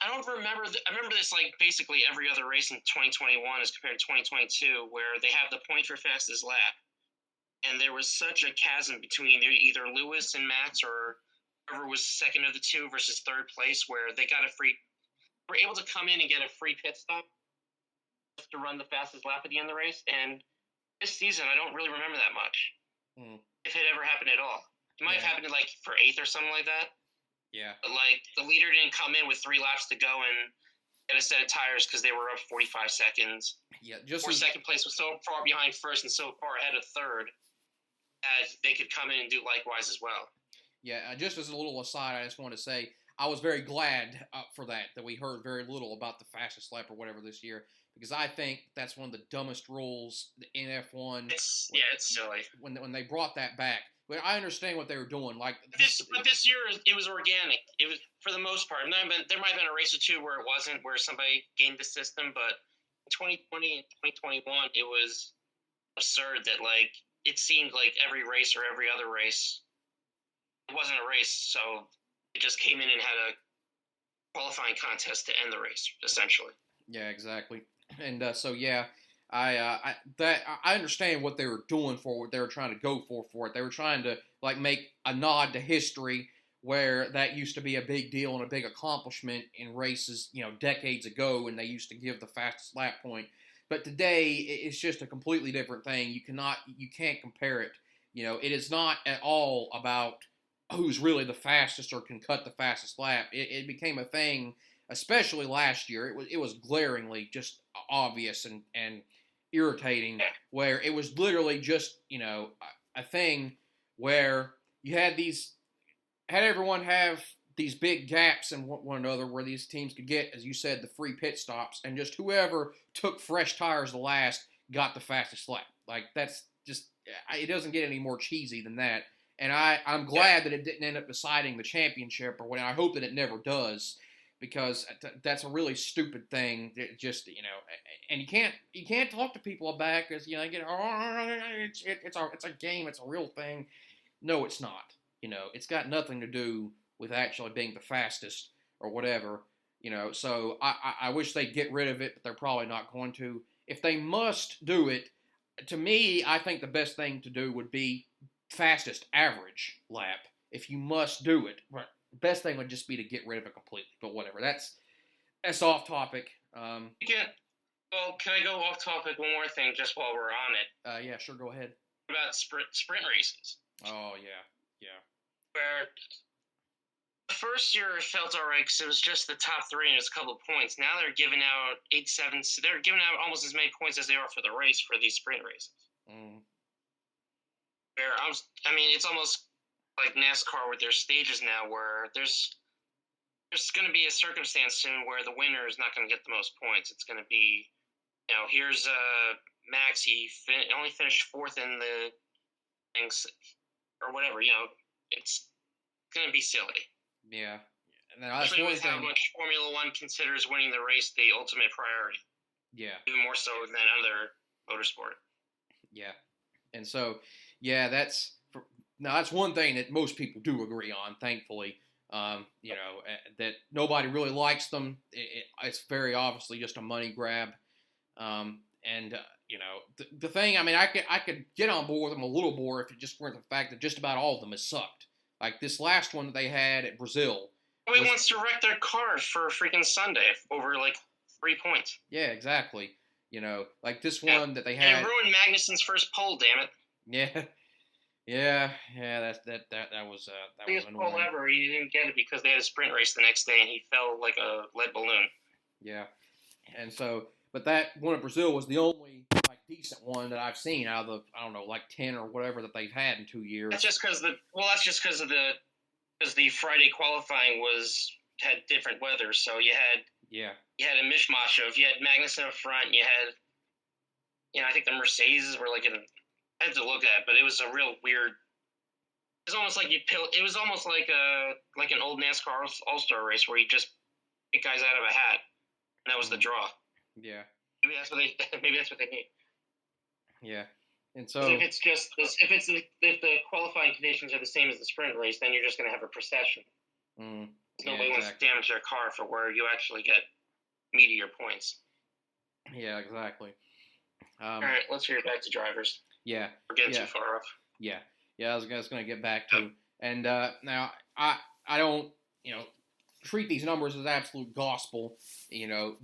don't remember. I remember this like basically every other race in 2021 as compared to 2022, where they have the point for fastest lap, and there was such a chasm between either Lewis and Max, or whoever was second of the two versus third place, where they were able to come in and get a free pit stop to run the fastest lap at the end of the race. And this season, I don't really remember that much, if it ever happened at all. It might have happened like for 8th or something like that. Yeah. But like the leader didn't come in with 3 laps to go and get a set of tires because they were up 45 seconds. Yeah, second place was so far behind first and so far ahead of third that they could come in and do likewise as well. Yeah, just as a little aside, I just want to say I was very glad for that we heard very little about the fastest lap or whatever this year, because I think that's one of the dumbest rules in F1. It's silly. When they brought that back. But I understand what they were doing. But this year, it was organic. It was, for the most part. There might have been a race or two where it wasn't, where somebody gamed the system. But in 2020 and 2021, it was absurd that, like, it seemed like every race or every other race, it wasn't a race. So it just came in and had a qualifying contest to end the race, essentially. Yeah, exactly. And I understand what they were doing for what they were trying to go for it. They were trying to like make a nod to history, where that used to be a big deal and a big accomplishment in races, decades ago, and they used to give the fastest lap point. But today it's just a completely different thing. You can't compare it. It is not at all about who's really the fastest or can cut the fastest lap. It became a thing, especially last year. It was glaringly just obvious and irritating, where it was literally just a thing where you had everyone have these big gaps in one another, where these teams could get, as you said, the free pit stops, and just whoever took fresh tires the last got the fastest lap. Like, that's just, it doesn't get any more cheesy than that. And I'm glad that it didn't end up deciding the championship, or what. I hope that it never does, because that's a really stupid thing. That just and you can't talk to people about it, because it's a game, it's a real thing. No, it's not. It's got nothing to do with actually being the fastest or whatever. So I wish they'd get rid of it, but they're probably not going to. If they must do it, to me, I think the best thing to do would be fastest average lap, if you must do it. Best thing would just be to get rid of it completely, but whatever. That's off topic. Can I go off topic? One more thing, just while we're on it. Yeah, sure. Go ahead. About sprint races. Oh yeah. Where the first year it felt alright because it was just the top 3 and it was a couple of points. Now they're giving out 8, 7. So they're giving out almost as many points as they are for the race for these sprint races. Where it's almost like NASCAR with their stages now, where there's going to be a circumstance soon where the winner is not going to get the most points. It's going to be, here's Max. He only finished 4th in the things or whatever. It's going to be silly. Yeah, Now, that's Especially one with how thing. much Formula One considers winning the race the ultimate priority. Yeah. Even more so than other motorsport. Yeah. And so, yeah, that's one thing that most people do agree on, thankfully. That nobody really likes them. It's very obviously just a money grab. The thing, I mean, I could get on board with them a little more if it just weren't the fact that just about all of them has sucked. Like this last one that they had at Brazil. Nobody wants to wreck their car for freaking Sunday over like 3 points. Yeah, exactly. Like this one that they had. And it ruined Magnussen's first pole, damn it. Yeah. That was Biggest annoying. pole ever. He didn't get it because they had a sprint race the next day and he fell like a lead balloon. Yeah, and so, but that one at Brazil was the only like decent one that I've seen out of the, I don't know, like 10 or whatever that they've had in 2 years. That's just because the Friday qualifying had different weather, so you had a mishmash of, you had Magnussen up front, you had, I think the Mercedes were like I had to look at it, but it was a real weird. It was almost like it was almost like an old NASCAR All-Star race where you just pick guys out of a hat, and that was the draw. Yeah. Maybe that's what they need. Yeah. And so if the qualifying conditions are the same as the sprint race, then you're just going to have a procession. Nobody wants to damage their car for where you actually get meatier points. Yeah, exactly. All right, let's hear back to drivers. Yeah. We're getting too far off. Yeah. I was going to get back to. And now I don't, treat these numbers as absolute gospel,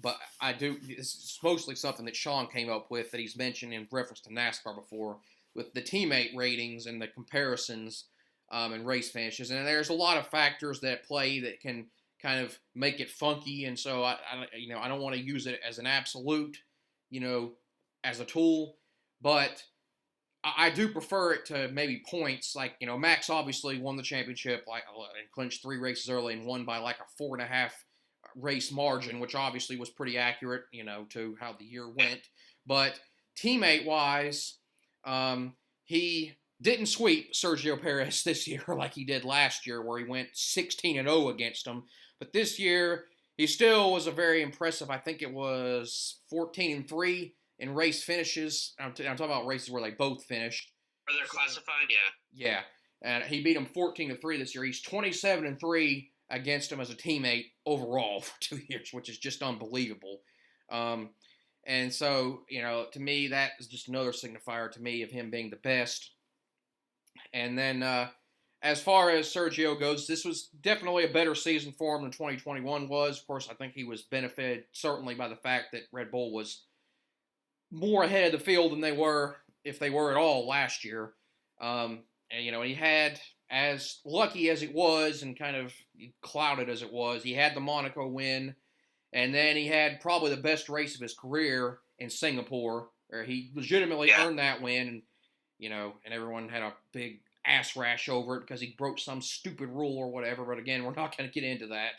but I do. It's mostly something that Sean came up with that he's mentioned in reference to NASCAR before with the teammate ratings and the comparisons and race finishes. And there's a lot of factors that play that can kind of make it funky. And so I don't want to use it as an absolute, as a tool, but I do prefer it to maybe points. Like, Max obviously won the championship and clinched 3 races early and won by like a 4.5 race margin, which obviously was pretty accurate, to how the year went. But teammate-wise, he didn't sweep Sergio Perez this year like he did last year, where he went 16-0 against him. But this year, he still was a very impressive, I think it was 14-3. In race finishes. I'm talking about races where they both finished. Where they're classified, yeah. Yeah, and he beat him 14-3 this year. He's 27-3 against him as a teammate overall for 2 years, which is just unbelievable. And so, to me, that is just another signifier to me of him being the best. And then, as far as Sergio goes, this was definitely a better season for him than 2021 was. Of course, I think he was benefited certainly by the fact that Red Bull was more ahead of the field than they were, if they were at all, last year. And he had, as lucky as it was and kind of clouded as it was, he had the Monaco win, and then he had probably the best race of his career in Singapore, where he legitimately earned that win, and everyone had a big ass rash over it because he broke some stupid rule or whatever, but again, we're not going to get into that.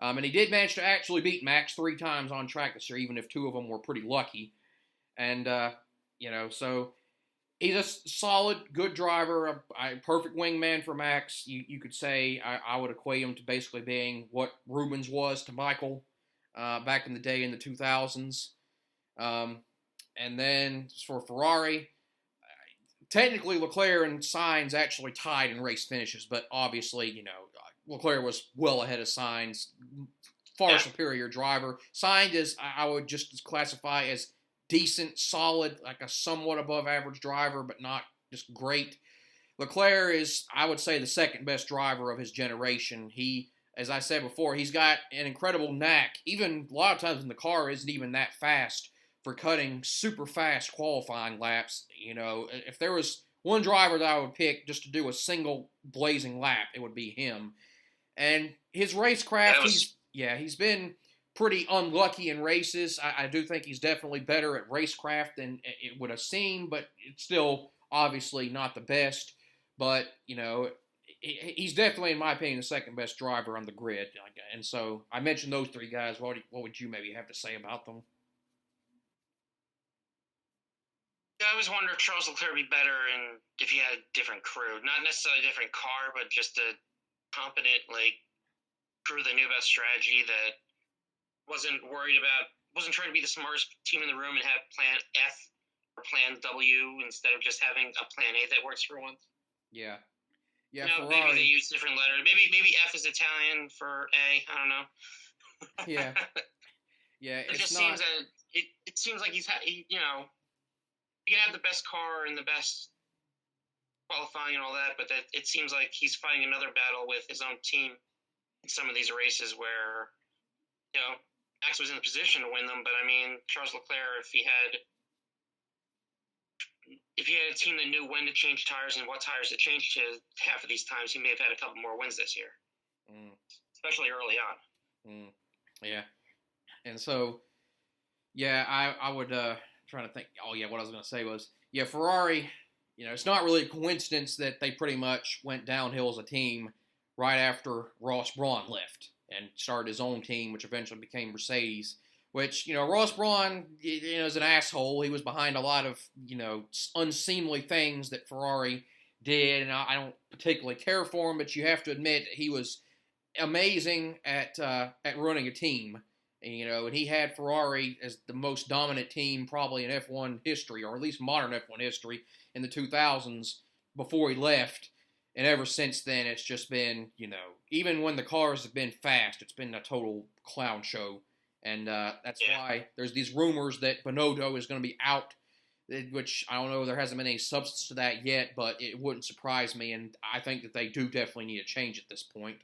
And he did manage to actually beat Max 3 times on track this year, even if 2 of them were pretty lucky. And, so he's a solid, good driver, a perfect wingman for Max. You could say I would equate him to basically being what Rubens was to Michael back in the day in the 2000s. And then for Ferrari, technically Leclerc and Sainz actually tied in race finishes, but obviously, Leclerc was well ahead of Sainz, far superior driver. Sainz is, I would just classify as decent, solid, like a somewhat above average driver, but not just great. Leclerc is, I would say, the second best driver of his generation. He, as I said before, he's got an incredible knack. Even a lot of times when the car isn't even that fast for cutting super fast qualifying laps. If there was one driver that I would pick just to do a single blazing lap, it would be him. And his racecraft, he's been pretty unlucky in races. I do think he's definitely better at racecraft than it would have seemed, but it's still obviously not the best. But, he's definitely, in my opinion, the second best driver on the grid. And so I mentioned those 3 guys. What would you maybe have to say about them? I always wonder if Charles Leclerc would be better if he had a different crew. Not necessarily a different car, but just a competent, crew that knew about strategy, that wasn't trying to be the smartest team in the room and have plan F or plan W instead of just having a plan A that works for once. Yeah. Yeah, Maybe Ferrari. they use different letters. Maybe F is Italian for A. I don't know. Yeah. Yeah, it just seems that it seems like he can have the best car and the best qualifying and all that, but that it seems like he's fighting another battle with his own team in some of these races where, Max was in the position to win them, but I mean, Charles Leclerc, if he had a team that knew when to change tires and what tires to change to half of these times, he may have had a couple more wins this year, especially early on. Yeah, and so, yeah, I would trying to think. Oh yeah, what I was going to say was, yeah, Ferrari. It's not really a coincidence that they pretty much went downhill as a team right after Ross Brawn left and started his own team, which eventually became Mercedes. Which, Ross Brawn, is an asshole. He was behind a lot of, unseemly things that Ferrari did, and I don't particularly care for him, but you have to admit he was amazing at running a team. And he had Ferrari as the most dominant team probably in F1 history, or at least modern F1 history, in the 2000s before he left. And ever since then, it's just been, even when the cars have been fast, it's been a total clown show. And that's why there's these rumors that Binotto is going to be out, which I don't know, there hasn't been any substance to that yet, but it wouldn't surprise me. And I think that they do definitely need a change at this point.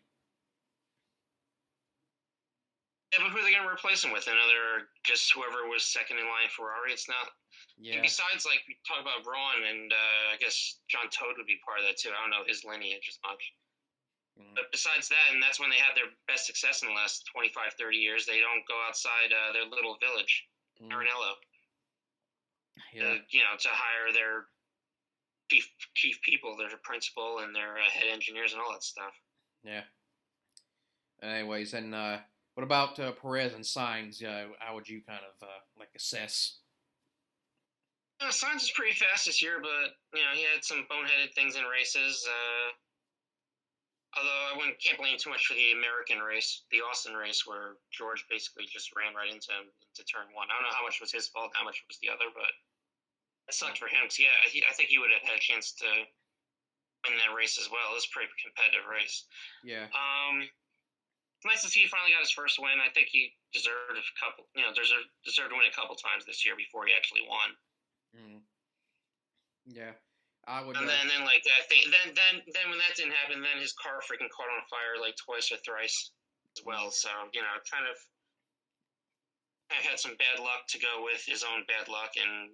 Yeah, but who are they going to replace him with? Just whoever was second in line Ferrari? It's not. Yeah. And besides, like, we talk about Braun, and I guess John Todt would be part of that too. I don't know his lineage as much. But besides that, and that's when they had their best success in the last 25, 30 years, they don't go outside their little village, Maranello, to hire their chief people, their principal, and their head engineers and all that stuff. Yeah. Anyways, and what about Perez and Sainz? How would you kind of assess? Sainz is pretty fast this year, but he had some boneheaded things in races. Although I can't blame too much for the American race, the Austin race, where George basically just ran right into him into turn one. I don't know how much was his fault, how much was the other, but it sucked for him. Cause I think he would have had a chance to win that race as well. It was a pretty competitive race. Yeah. It's nice to see he finally got his first win. I think he deserved deserved to win a couple times this year before he actually won. Yeah. I would. And then like that thing. Then when that didn't happen, then his car freaking caught on fire like twice or thrice as well. So kind of had some bad luck to go with his own bad luck, and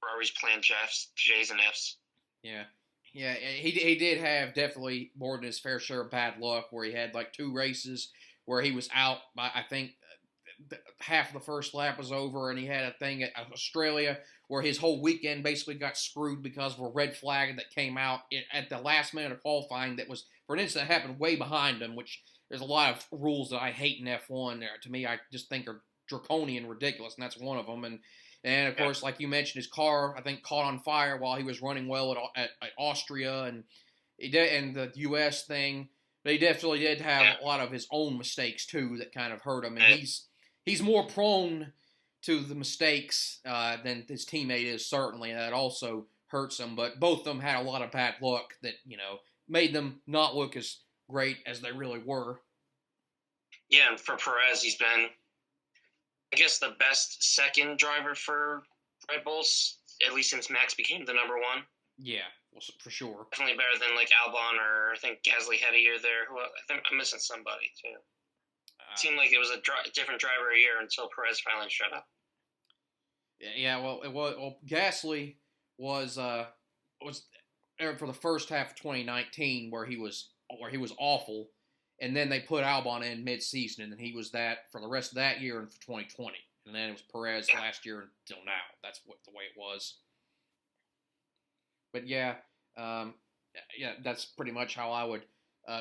Ferrari's planned J's and F's. Yeah. Yeah, he did have definitely more than his fair share of bad luck, where he had like 2 races where he was out by, I think, half of the first lap was over, and he had a thing at Australia where his whole weekend basically got screwed because of a red flag that came out at the last minute of qualifying that was, for an instance, that happened way behind him, which there's a lot of rules that I hate in F1. To me, I just think are draconian, ridiculous, and that's one of them. And of course, like you mentioned, his car, I think, caught on fire while he was running well at Austria, and the U.S. thing. But he definitely did have a lot of his own mistakes, too, that kind of hurt him. And he's more prone to the mistakes than his teammate is, certainly, and that also hurts him. But both of them had a lot of bad luck that, made them not look as great as they really were. Yeah, and for Perez, he's been, I guess, the best second driver for Red Bulls, at least since Max became the number one. Yeah, well, for sure. Definitely better than like Albon, or I think Gasly had a year there. I think I'm missing somebody too. It seemed like it was a different driver a year until Perez finally shut up. Yeah, well, Gasly was for the first half of 2019 where he was awful, and then they put Albon in mid-season, and then he was that for the rest of that year and for 2020, and then it was Perez last year until now. That's the way it was. But yeah, that's pretty much how I would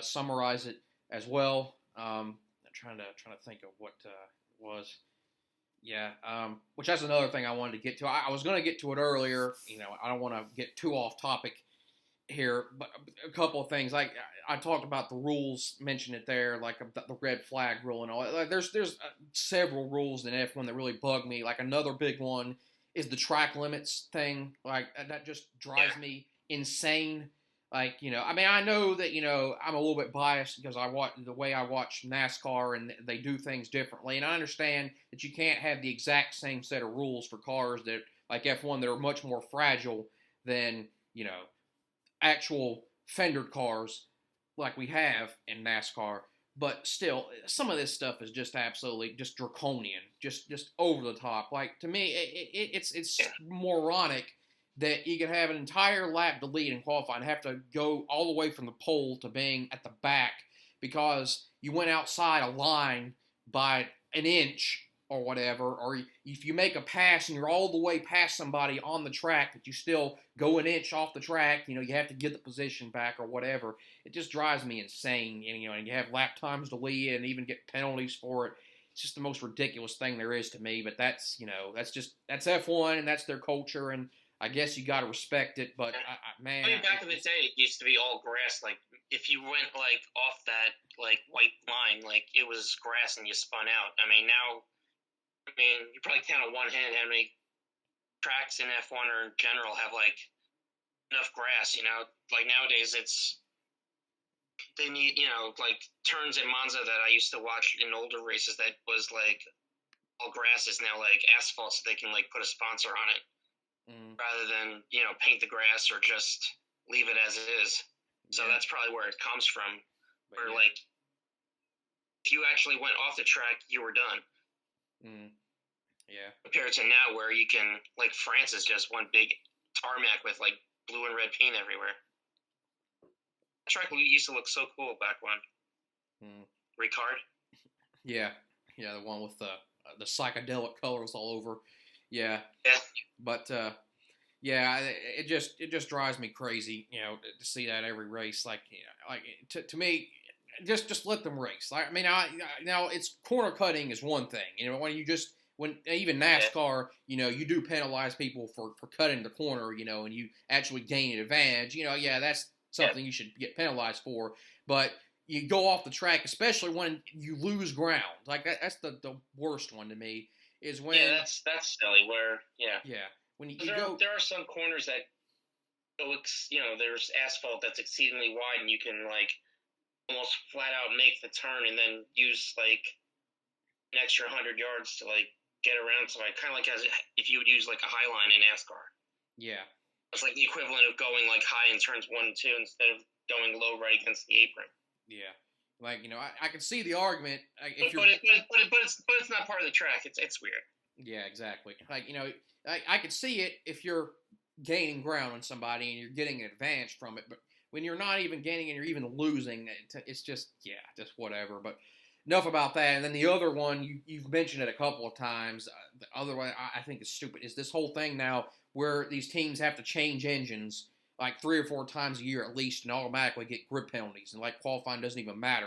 summarize it as well. I'm trying to think of what was. Yeah, which that's another thing I wanted to get to. I was going to get to it earlier. I don't want to get too off topic, here, but a couple of things. Like I talked about the rules, mentioned it there, like the red flag rule and all. Like, there's several rules in F1 that really bug me. Like another big one is the track limits thing. Like that just drives me insane. Like I mean, I know that I'm a little bit biased because I watch the way I watch NASCAR and they do things differently, and I understand that you can't have the exact same set of rules for cars that like F1 that are much more fragile than actual fendered cars like we have in NASCAR. But still, some of this stuff is just absolutely just draconian, just over the top. Like to me, it's moronic that you could have an entire lap to lead in qualifying and have to go all the way from the pole to being at the back because you went outside a line by an inch or whatever, or if you make a pass and you're all the way past somebody on the track, that you still go an inch off the track, you have to get the position back or whatever. It just drives me insane, and you have lap times to lead and even get penalties for it. It's just the most ridiculous thing there is to me, but that's F1 and that's their culture, and I guess you got to respect it, but man. I mean, back in the day, it used to be all grass. Like, if you went, like, off that, like, white line, like, it was grass and you spun out. I mean, now, you probably count on one hand how many tracks in F1 or in general have, like, enough grass, Like, nowadays, they need, like, turns at Monza that I used to watch in older races that was, like, all grass is now, like, asphalt so they can, like, put a sponsor on it. Rather than, paint the grass or just leave it as it is. So that's probably where it comes from. Where, like, if you actually went off the track, you were done. Yeah. Compared to now where you can, like, France is just one big tarmac with, like, blue and red paint everywhere. The track used to look so cool back when. Ricard? Yeah. Yeah, the one with the psychedelic colors all over. Yeah. But it just drives me crazy, to see that every race. Like, to me, just let them race. Like, I mean, now it's corner cutting is one thing, when even NASCAR, you do penalize people for cutting the corner, and you actually gain an advantage. That's something you should get penalized for. But you go off the track, especially when you lose ground. Like that's the worst one to me. Is when that's silly. Where when you go, there are some corners that go, there's asphalt that's exceedingly wide, and you can like almost flat out make the turn, and then use like an extra 100 yards to like get around. So kind of like as if you would use like a high line in NASCAR. Yeah, it's like the equivalent of going like high in turns 1 and 2 instead of going low right against the apron. Yeah. Like, I can see the argument. Like, but it's not part of the track. It's weird. Yeah, exactly. Like, I could see it if you're gaining ground on somebody and you're getting an advantage from it. But when you're not even gaining and you're even losing, it's just whatever. But enough about that. And then the other one, you've mentioned it a couple of times. The other one I think is stupid is this whole thing now where these teams have to change engines like 3 or 4 times a year at least, and automatically get grid penalties, and like qualifying doesn't even matter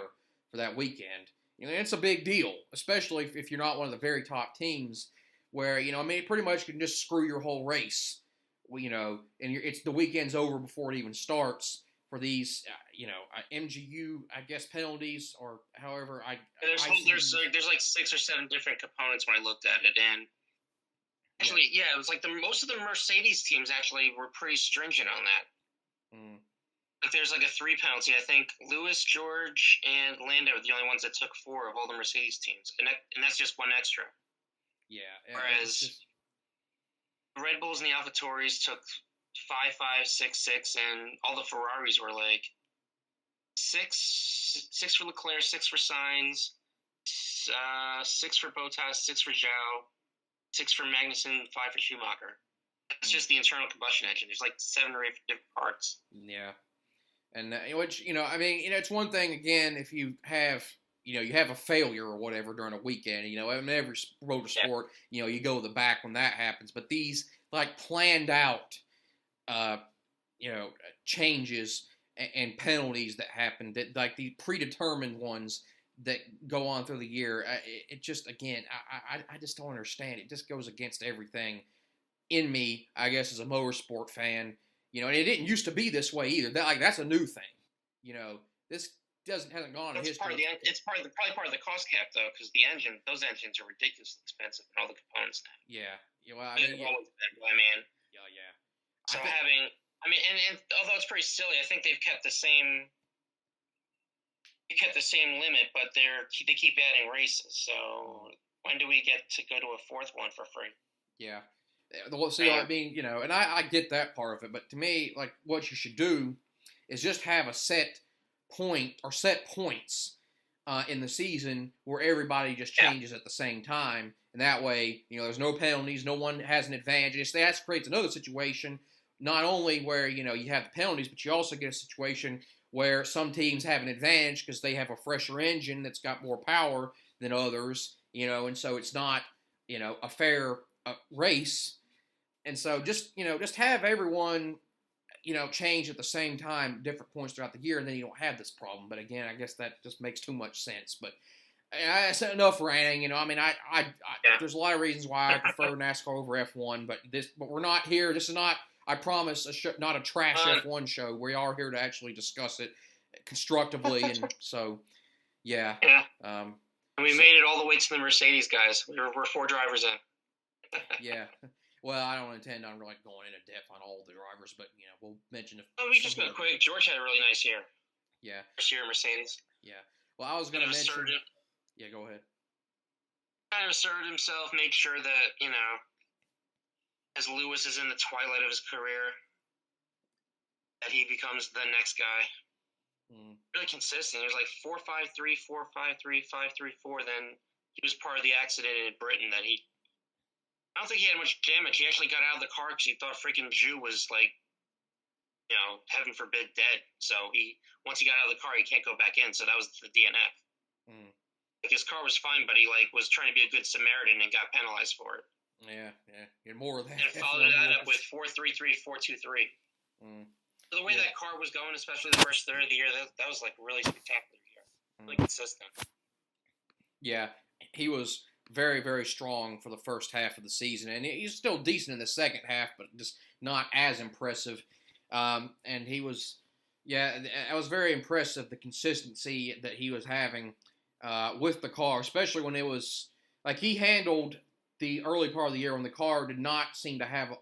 for that weekend. It's a big deal, especially if you're not one of the very top teams, where it pretty much can just screw your whole race. And it's the weekend's over before it even starts for these, MGU, I guess, penalties or however there's like 6 or 7 different components when I looked at it, and actually, it was like most of the Mercedes teams actually were pretty stringent on that. Like there's like a 3 penalty. I think Lewis, George, and Lando are the only ones that took 4 of all the Mercedes teams, and that's just 1 extra. Yeah. Whereas Red Bulls and the AlphaTauris took 5, 5, 6, 6, and all the Ferraris were like 6 for Leclerc, 6 for Sainz, 6 for Bottas, 6 for Zhou, 6 for Magnussen, 5 for Schumacher. It's just the internal combustion engine. There's like 7 or 8 different parts. Yeah. And which, it's one thing, again, if you have, you have a failure or whatever during a weekend, in every rotor sport, you go to the back when that happens. But these, like, planned out, changes and penalties that happen, that like the predetermined ones that go on through the year, it just, again, I just don't understand. It just goes against everything in me, I guess, as a motorsport fan. You know, and it didn't used to be this way either. That's a new thing. You know, this hasn't gone in history. It's probably part of the cost cap though, because those engines are ridiculously expensive and all the components now. Yeah. Well, I mean, yeah. So and although it's pretty silly, I think they've kept the same. They kept the same limit, but they keep adding races. So when do we get to go to a fourth one for free? Yeah. Well, see, I mean, you know, and I get that part of it, but to me, like, what you should do is just have a set point or set points in the season where everybody just changes at the same time, and that way, you know, there's no penalties, no one has an advantage. That creates another situation, not only where, you know, you have the penalties, but you also get a situation where some teams have an advantage because they have a fresher engine that's got more power than others, you know, and so it's not, you know, a fair race. And so just have everyone, you know, change at the same time, different points throughout the year, and then you don't have this problem. But again, I guess that just makes too much sense. But that's enough ranting. You know, I mean, there's a lot of reasons why I prefer NASCAR over F1, but we're not here. This is not, I promise, not a trash F1 show. We are here to actually discuss it constructively, and so, yeah. And we made it all the way to the Mercedes guys. We're 4 drivers in. Yeah. Well, I don't intend on really going into depth on all the drivers, but, you know, we'll mention. We just go quick. George had a really nice year. Yeah. First year Mercedes. Yeah. Well, I was going to mention. Yeah, go ahead. Kind of asserted himself, made sure that, you know, as Lewis is in the twilight of his career, that he becomes the next guy. Really consistent. He was like 4.53, 4.53, 5.34. Then he was part of the accident in Britain that I don't think he had much damage. He actually got out of the car because he thought freaking Zhu was, like, you know, heaven forbid, dead. So once he got out of the car, he can't go back in. So that was the DNF. Like, his car was fine, but he, like, was trying to be a good Samaritan and got penalized for it. Yeah. And more of that. And followed that up with 4.33, 4.23. So the way that car was going, especially the first third of the year, that was, like, really spectacular year. Really consistent. Yeah, he was very, very strong for the first half of the season, and he's still decent in the second half, but just not as impressive. And he was, I was very impressive, the consistency that he was having with the car, especially when it was, like, he handled the early part of the year when the car did not seem to have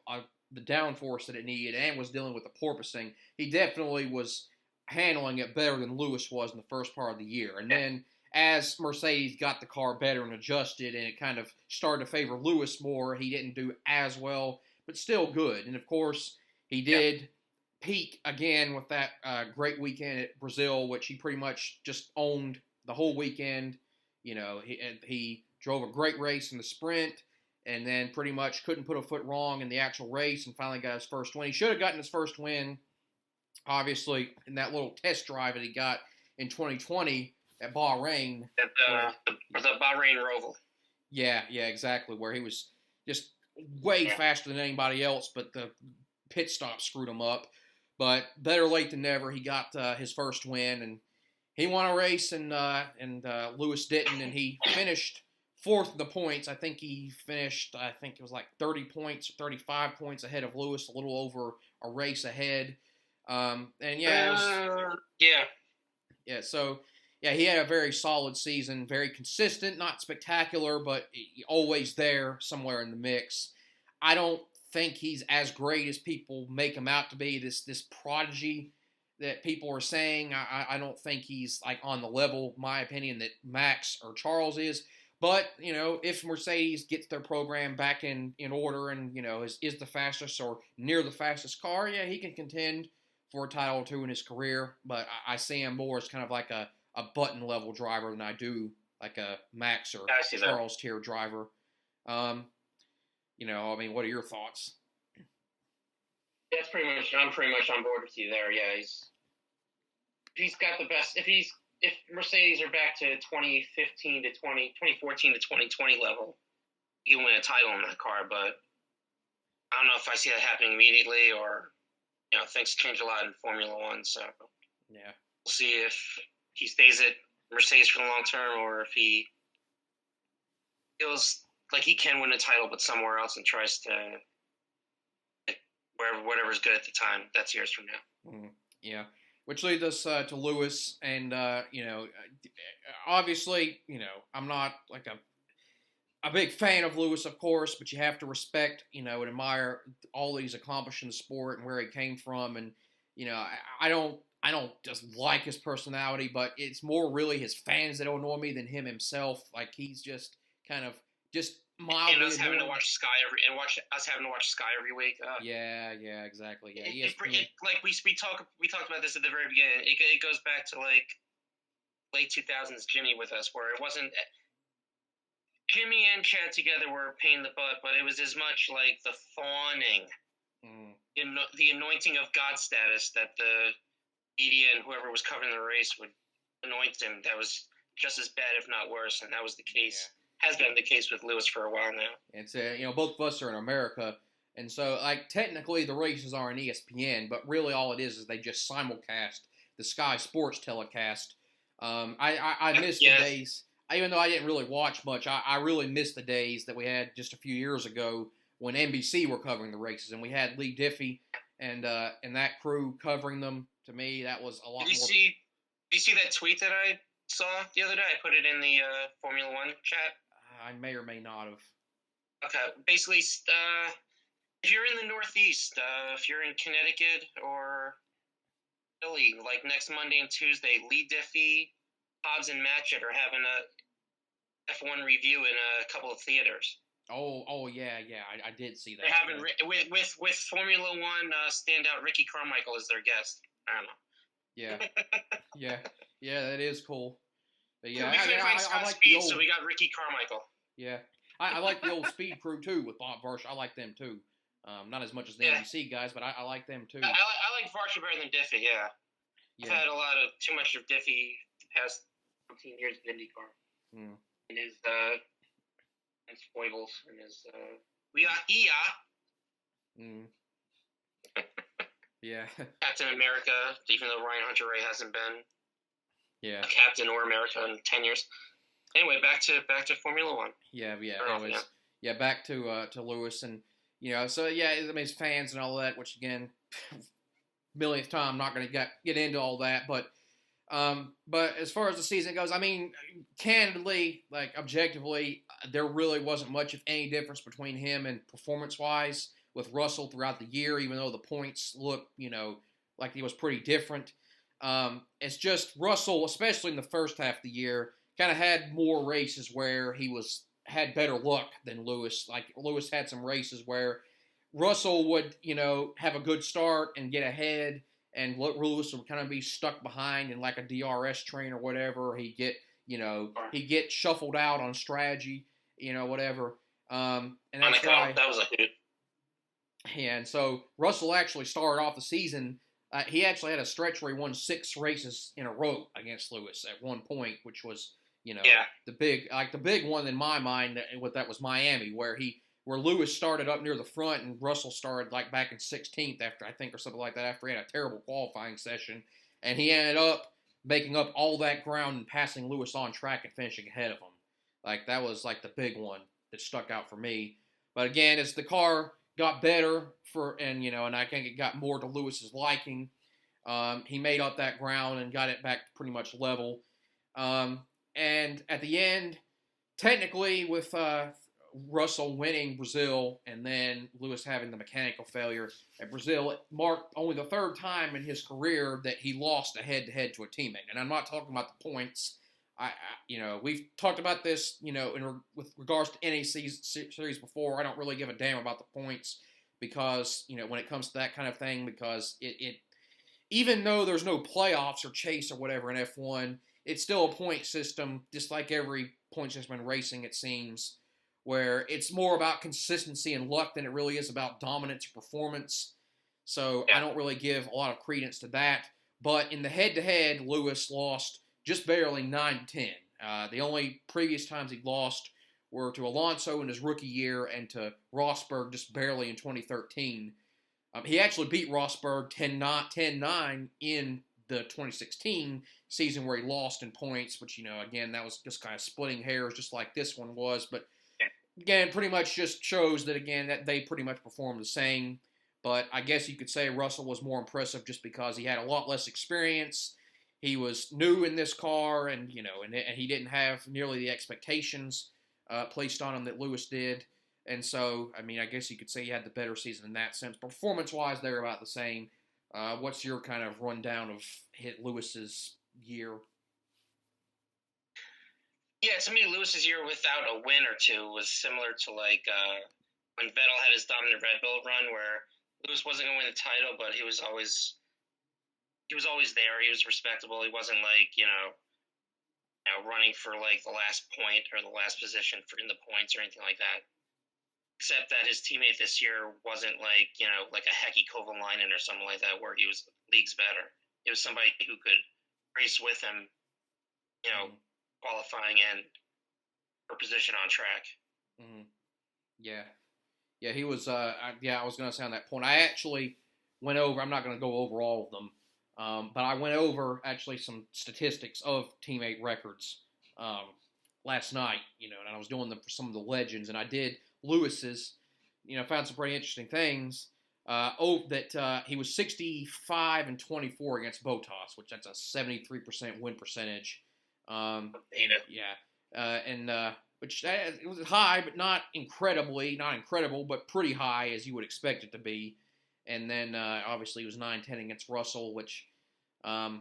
the downforce that it needed and was dealing with the porpoising. He definitely was handling it better than Lewis was in the first part of the year. And then as Mercedes got the car better and adjusted and it kind of started to favor Lewis more, he didn't do as well, but still good. And, of course, he did peak again with that great weekend at Brazil, which he pretty much just owned the whole weekend. You know, he drove a great race in the sprint and then pretty much couldn't put a foot wrong in the actual race and finally got his first win. He should have gotten his first win, obviously, in that little test drive that he got in 2020 at Bahrain. The Bahrain Roval. Yeah, exactly, where he was just way faster than anybody else, but the pit stop screwed him up. But better late than never, he got his first win, and he won a race, and Lewis didn't, and he finished fourth in the points. I think he finished, it was like 30 points, 35 points ahead of Lewis, a little over a race ahead. So he had a very solid season, very consistent, not spectacular, but always there somewhere in the mix. I don't think he's as great as people make him out to be, this prodigy that people are saying. I don't think he's, like, on the level, my opinion, that Max or Charles is. But, you know, if Mercedes gets their program back in order and, you know, is the fastest or near the fastest car, he can contend for a title or two in his career. But I see him more as kind of like a button-level driver than I do like a Max or Charles tier driver. You know, I mean, what are your thoughts? I'm pretty much on board with you there. Yeah, he's got the best. If Mercedes are back to 2014 to 2020 level, he can win a title in that car. But I don't know if I see that happening immediately, or, you know, things change a lot in Formula One. So we'll see if he stays at Mercedes for the long term, or if he feels like he can win a title but somewhere else and tries to whatever's good at the time. That's years from now. Yeah, which leads us to Lewis, and obviously, I'm not like a big fan of Lewis, of course, but you have to respect, and admire all he's accomplished in the sport and where he came from, and I don't just like his personality, but it's more really his fans that annoy me than him himself. Like he's just kind of just mildly. And us having to watch Sky every week. Yeah, exactly. Yeah, like we talked about this at the very beginning. It goes back to like late 2000s Jimmy with us, where it wasn't. Jimmy and Chad together were a pain in the butt, but it was as much like the fawning, the anointing of God status that the media and whoever was covering the race would anoint him. That was just as bad, if not worse, and that was the case. Yeah. Has been the case with Lewis for a while now. And so, both of us are in America, and so like technically the races are on ESPN, but really all it is they just simulcast the Sky Sports telecast. I missed the days. Even though I didn't really watch much, I really missed the days that we had just a few years ago when NBC were covering the races, and we had Lee Diffie and that crew covering them. To me, that was a lot more. Did you see that tweet that I saw the other day? I put it in the Formula One chat. I may or may not have. Okay, basically, if you're in the Northeast, if you're in Connecticut or Philly, like next Monday and Tuesday, Lee Diffie, Hobbs, and Matchett are having a F1 review in a couple of theaters. Oh yeah, I did see that. They're having with Formula One standout Ricky Carmichael as their guest. I don't know. Yeah, that is cool. But yeah, we couldn't find Scott Speed, so we got Ricky Carmichael. Yeah, I like the old Speed crew too with Bob Varsha. I like them too. Not as much as the NBC guys, but I like them too. I like Varsha better than Diffie. Yeah. I've had too much of Diffie the past 15 years of IndyCar. And his and foibles and his Yeah. Captain America, even though Ryan Hunter-Reay hasn't been a Captain or America in 10 years. Anyway, back to Formula One. Back to Lewis, and his fans and all that, which again, millionth time, I'm not going to get into all that, but as far as the season goes, I mean, candidly, like objectively, there really wasn't much, if any, difference between him and performance-wise with Russell throughout the year, even though the points look, like he was pretty different. It's just Russell, especially in the first half of the year, kind of had more races where he had better luck than Lewis. Like Lewis had some races where Russell would, have a good start and get ahead, and Lewis would kind of be stuck behind in like a DRS train or whatever. He'd get shuffled out on strategy, whatever. And that's why that was a hit. Yeah, and so Russell actually started off the season. He actually had a stretch where he won 6 races in a row against Lewis at one point, which was, the big one in my mind. That was Miami, where Lewis started up near the front and Russell started like back in 16th or something like that, after he had a terrible qualifying session, and he ended up making up all that ground and passing Lewis on track and finishing ahead of him. Like that was like the big one that stuck out for me. But again, as the car got better and I think it got more to Lewis's liking, he made up that ground and got it back pretty much level. And at the end, technically with Russell winning Brazil and then Lewis having the mechanical failure at Brazil, it marked only the 3rd time in his career that he lost a head-to-head to a teammate. And I'm not talking about the points. We've talked about this, with regards to any series before. I don't really give a damn about the points because, when it comes to that kind of thing, because it even though there's no playoffs or chase or whatever in F1, it's still a point system, just like every point system in racing, it seems, where it's more about consistency and luck than it really is about dominance or performance. So I don't really give a lot of credence to that. But in the head-to-head, Lewis lost just barely 9-10. The only previous times he lost were to Alonso in his rookie year and to Rosberg just barely in 2013. He actually beat Rosberg 10-9 in the 2016 season where he lost in points, which, again, that was just kind of splitting hairs just like this one was. But, again, pretty much just shows that, again, that they pretty much performed the same. But I guess you could say Russell was more impressive just because he had a lot less experience. He was new in this car, and he didn't have nearly the expectations placed on him that Lewis did. And so, I mean, I guess you could say he had the better season in that sense. Performance-wise, they're about the same. What's your kind of rundown of Lewis's year? Yeah, to me, Lewis's year without a win or two was similar to like when Vettel had his dominant Red Bull run, where Lewis wasn't going to win the title, but he was always there. He was respectable. He wasn't like running for like the last point or the last position in the points or anything like that. Except that his teammate this year wasn't like a Hecky Kovalainen or something like that, where he was leagues better. It was somebody who could race with him, qualifying and for position on track. Mm-hmm. Yeah, he was. I was going to say on that point. I actually went over. I'm not going to go over all of them, but I went over actually some statistics of teammate records last night. And I was doing them for some of the legends, and I did Lewis's. Found some pretty interesting things. He was 65-24 against Bottas, which that's a 73% win percentage. Which it was high, but not incredible, but pretty high as you would expect it to be. And then obviously he was 9-10 against Russell, which, and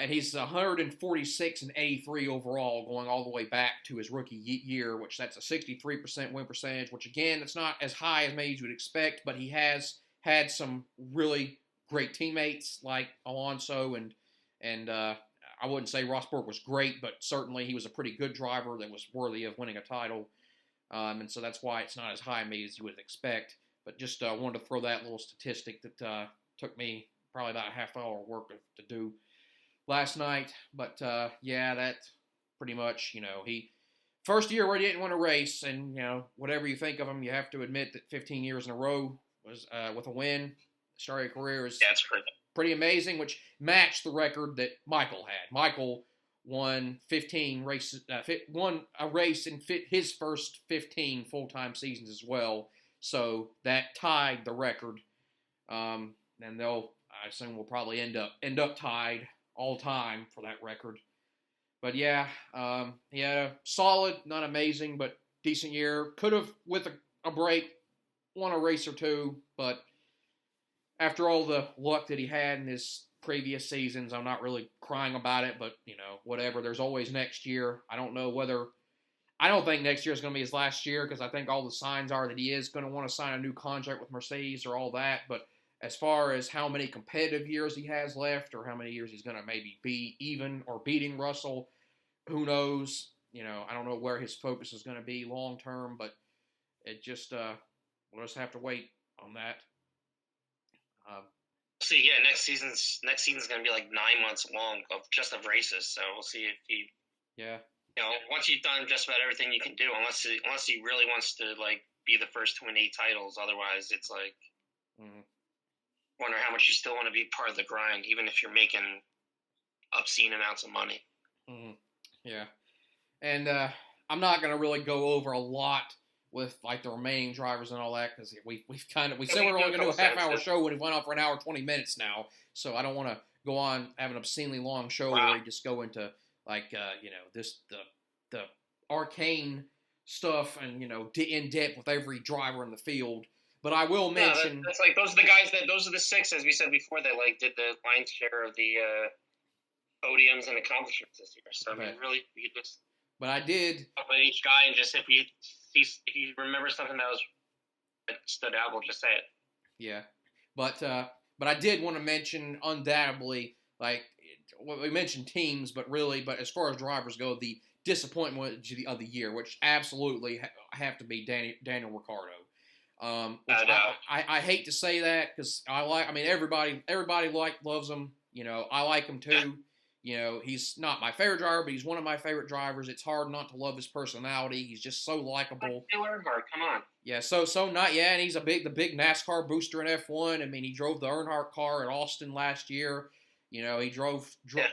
he's 146-83 overall, going all the way back to his rookie year, which that's a 63% win percentage. Which again, that's not as high as maybe you would expect, but he has had some really great teammates like Alonso and I wouldn't say Rosberg was great, but certainly he was a pretty good driver that was worthy of winning a title. And so that's why it's not as high maybe as you would expect. But just wanted to throw that little statistic that took me probably about a half hour work to do last night. But that pretty much, he first year where he didn't win a race, and whatever you think of him, you have to admit that 15 years in a row was with a win, start your career is pretty amazing, which matched the record that Michael had. Michael won 15 races, won a race in his first 15 full-time seasons as well. So that tied the record, and I assume will probably end up tied all time for that record. But he had a solid, not amazing, but decent year. Could have, with a break, won a race or two, but after all the luck that he had in his previous seasons, I'm not really crying about it, but, whatever. There's always next year. I don't think next year is going to be his last year, because I think all the signs are that he is going to want to sign a new contract with Mercedes or all that. But as far as how many competitive years he has left or how many years he's going to maybe be even or beating Russell, who knows? I don't know where his focus is going to be long term, but it just, we'll just have to wait on that. See, next season's going to be like 9 months long of races. So we'll see if he, once you've done just about everything you can do, unless he really wants to like be the first to win 8 titles. Otherwise, it's like, wonder how much you still want to be part of the grind, even if you're making obscene amounts of money. Mm-hmm. Yeah, and I'm not going to really go over a lot with like the remaining drivers and all that, because we said we were only going to do a half-hour show when we went on for an hour 20 minutes now, so I don't want to go on have an obscenely long show where we just go into like the arcane stuff and in depth with every driver in the field. But I will mention that's like those are the 6, as we said before, that like did the lion's share of the podiums and accomplishments this year. So I mean, really, you just. But I did. But each guy, and just if you remember something that stood out, we'll just say it. Yeah, but I did want to mention undoubtedly, like we mentioned teams, but as far as drivers go, the disappointment of the year, which absolutely have to be Daniel Ricciardo. I hate to say that because everybody loves him. I like him too. He's not my favorite driver, but he's one of my favorite drivers. It's hard not to love his personality. He's just so likable. Earnhardt, come on. Yeah, so not and he's the big NASCAR booster in F1. I mean, he drove the Earnhardt car at Austin last year. He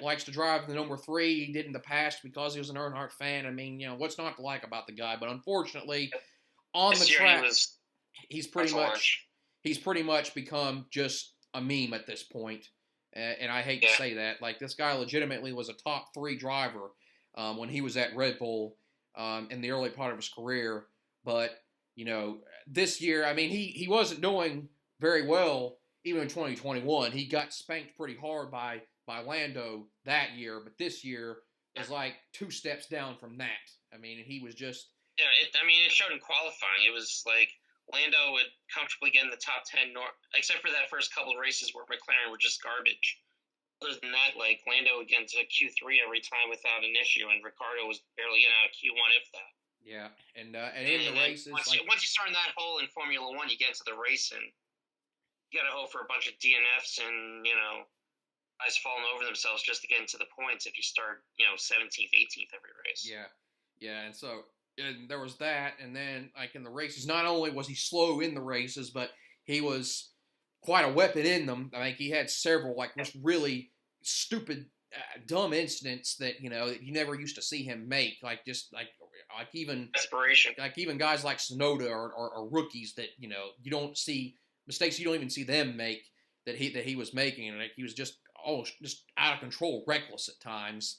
likes to drive the number 3. He did in the past because he was an Earnhardt fan. I mean, what's not to like about the guy? But unfortunately, on the track, he's pretty much he's pretty much become just a meme at this point. And I hate to say that. Like, this guy legitimately was a top 3 driver when he was at Red Bull in the early part of his career. But, this year, I mean, he wasn't doing very well even in 2021. He got spanked pretty hard by Lando that year. But this year is like 2 steps down from that. I mean, he was just... Yeah, it showed in qualifying. It was like Lando would comfortably get in the top 10, except for that first couple of races where McLaren were just garbage. Other than that, like, Lando would get into Q3 every time without an issue, and Ricciardo was barely getting out of Q1, if that. Yeah, and in the races... Once you start in that hole in Formula 1, you get into the race, and you got to hope for a bunch of DNFs and, guys falling over themselves just to get into the points if you start, 17th, 18th every race. Yeah, and so... And there was that, and then, like, in the races, not only was he slow in the races, but he was quite a weapon in them. I think he had several, like, just really stupid, dumb incidents that, that you never used to see him make. Like, even... Desperation. Like, even guys like Tsunoda or rookies that, you don't see... Mistakes you don't even see them make that he was making. And, like, he was just out of control, reckless at times.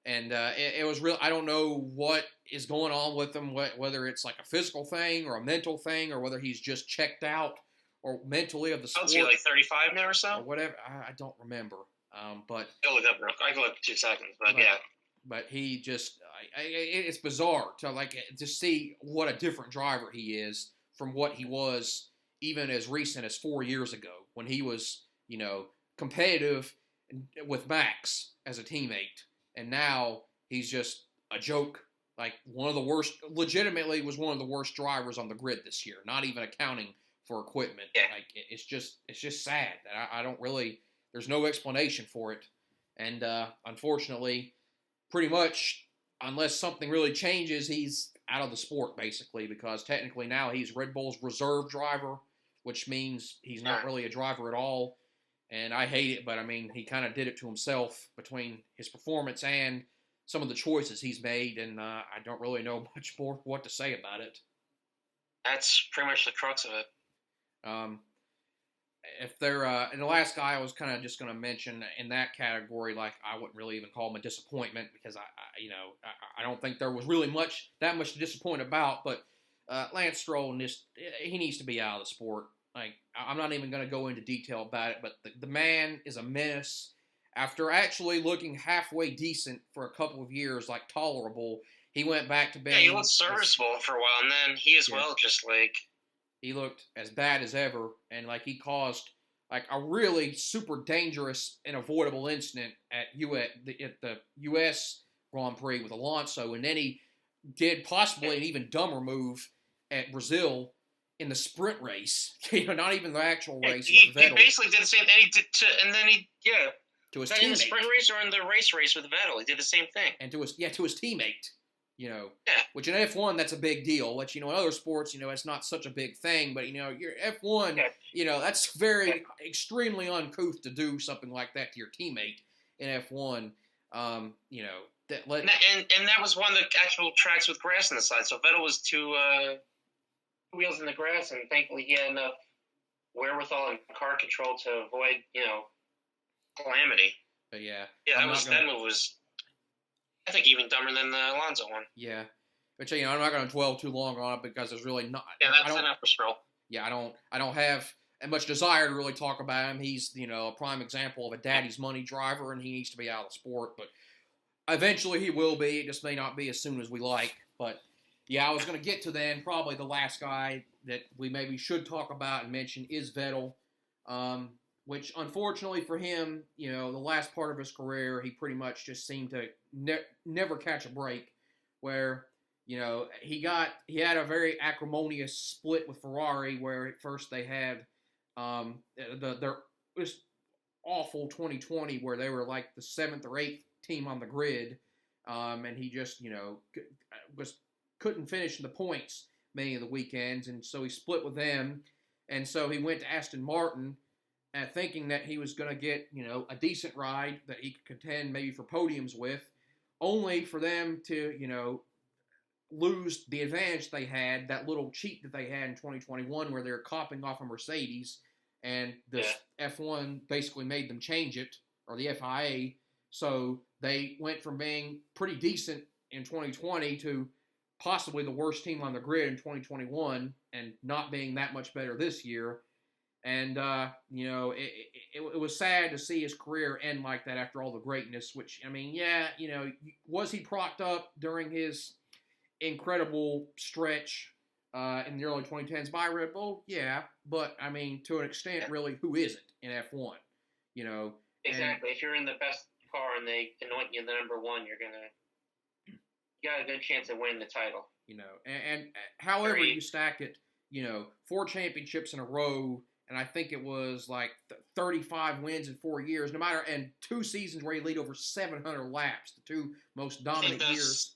And it was real. I don't know what is going on with him, whether it's like a physical thing or a mental thing, or whether he's just checked out or mentally of the sport. Is he like 35 now or so? Or whatever. I don't remember. But I'll look up real quick. I can look up 2 seconds, but yeah. But he just, it's bizarre to see what a different driver he is from what he was even as recent as 4 years ago when he was, competitive with Max as a teammate. And now he's just a joke, like one of the worst, legitimately was one of the worst drivers on the grid this year, not even accounting for equipment. Yeah. Like, it's just sad. I don't really, there's no explanation for it. And unfortunately, pretty much, unless something really changes, he's out of the sport, basically, because technically now he's Red Bull's reserve driver, which means he's not really a driver at all. And I hate it, but I mean, he kind of did it to himself between his performance and some of the choices he's made, and I don't really know much more what to say about it. That's pretty much the crux of it. If they're, and the last guy I was kind of just going to mention in that category, like, I wouldn't really even call him a disappointment because I don't think there was really that much to disappoint about, but Lance Stroll, he needs to be out of the sport. Like, I'm not even going to go into detail about it, but the man is a menace. After actually looking halfway decent for a couple of years, like tolerable, he went back to being... Yeah, he looked serviceable for a while, and then he as well just, like... He looked as bad as ever, and, like, he caused, like, a really super dangerous and avoidable incident at the U.S. Grand Prix with Alonso, and then he did possibly an even dumber move at Brazil in the sprint race, not even the actual race with Vettel. He basically did the same thing. To his teammate. In the sprint race or in the race with Vettel, he did the same thing. And to his teammate, which in F1, that's a big deal. Which, in other sports, it's not such a big thing, but, your F1, that's very, extremely uncouth to do something like that to your teammate in F1, And that was one of the actual tracks with grass on the side, so Vettel was two wheels in the grass, and thankfully he had enough wherewithal and car control to avoid, calamity. But that move was, I think, even dumber than the Alonso one. Yeah, but I'm not going to dwell too long on it because there's really not. Yeah, that's enough for Stroll. Yeah, I don't have much desire to really talk about him. He's a prime example of a daddy's money driver, and he needs to be out of the sport. But eventually he will be. It just may not be as soon as we like. But yeah, I was going to get to then probably the last guy that we maybe should talk about and mention is Vettel. Which, unfortunately for him, the last part of his career, he pretty much just seemed to never catch a break. Where, he had a very acrimonious split with Ferrari, where at first they had their this awful 2020, where they were like the 7th or 8th team on the grid, and he just, couldn't finish in the points many of the weekends, and so he split with them, and so he went to Aston Martin. Thinking that he was going to get, a decent ride that he could contend maybe for podiums with, only for them to, lose the advantage they had, that little cheat that they had in 2021 where they're copying off a Mercedes, and the F1 basically made them change it, or the FIA. So they went from being pretty decent in 2020 to possibly the worst team on the grid in 2021 and not being that much better this year. And, it was sad to see his career end like that after all the greatness, which, I mean, was he propped up during his incredible stretch in the early 2010s by Red Bull? Yeah, but, I mean, to an extent, really, who isn't in F1? Exactly. If you're in the best car and they anoint you the number one, you got a good chance of winning the title. And however you stack it, 4 championships in a row, and I think it was like 35 wins in 4 years, and 2 seasons where he lead over 700 laps, the 2 most dominant years.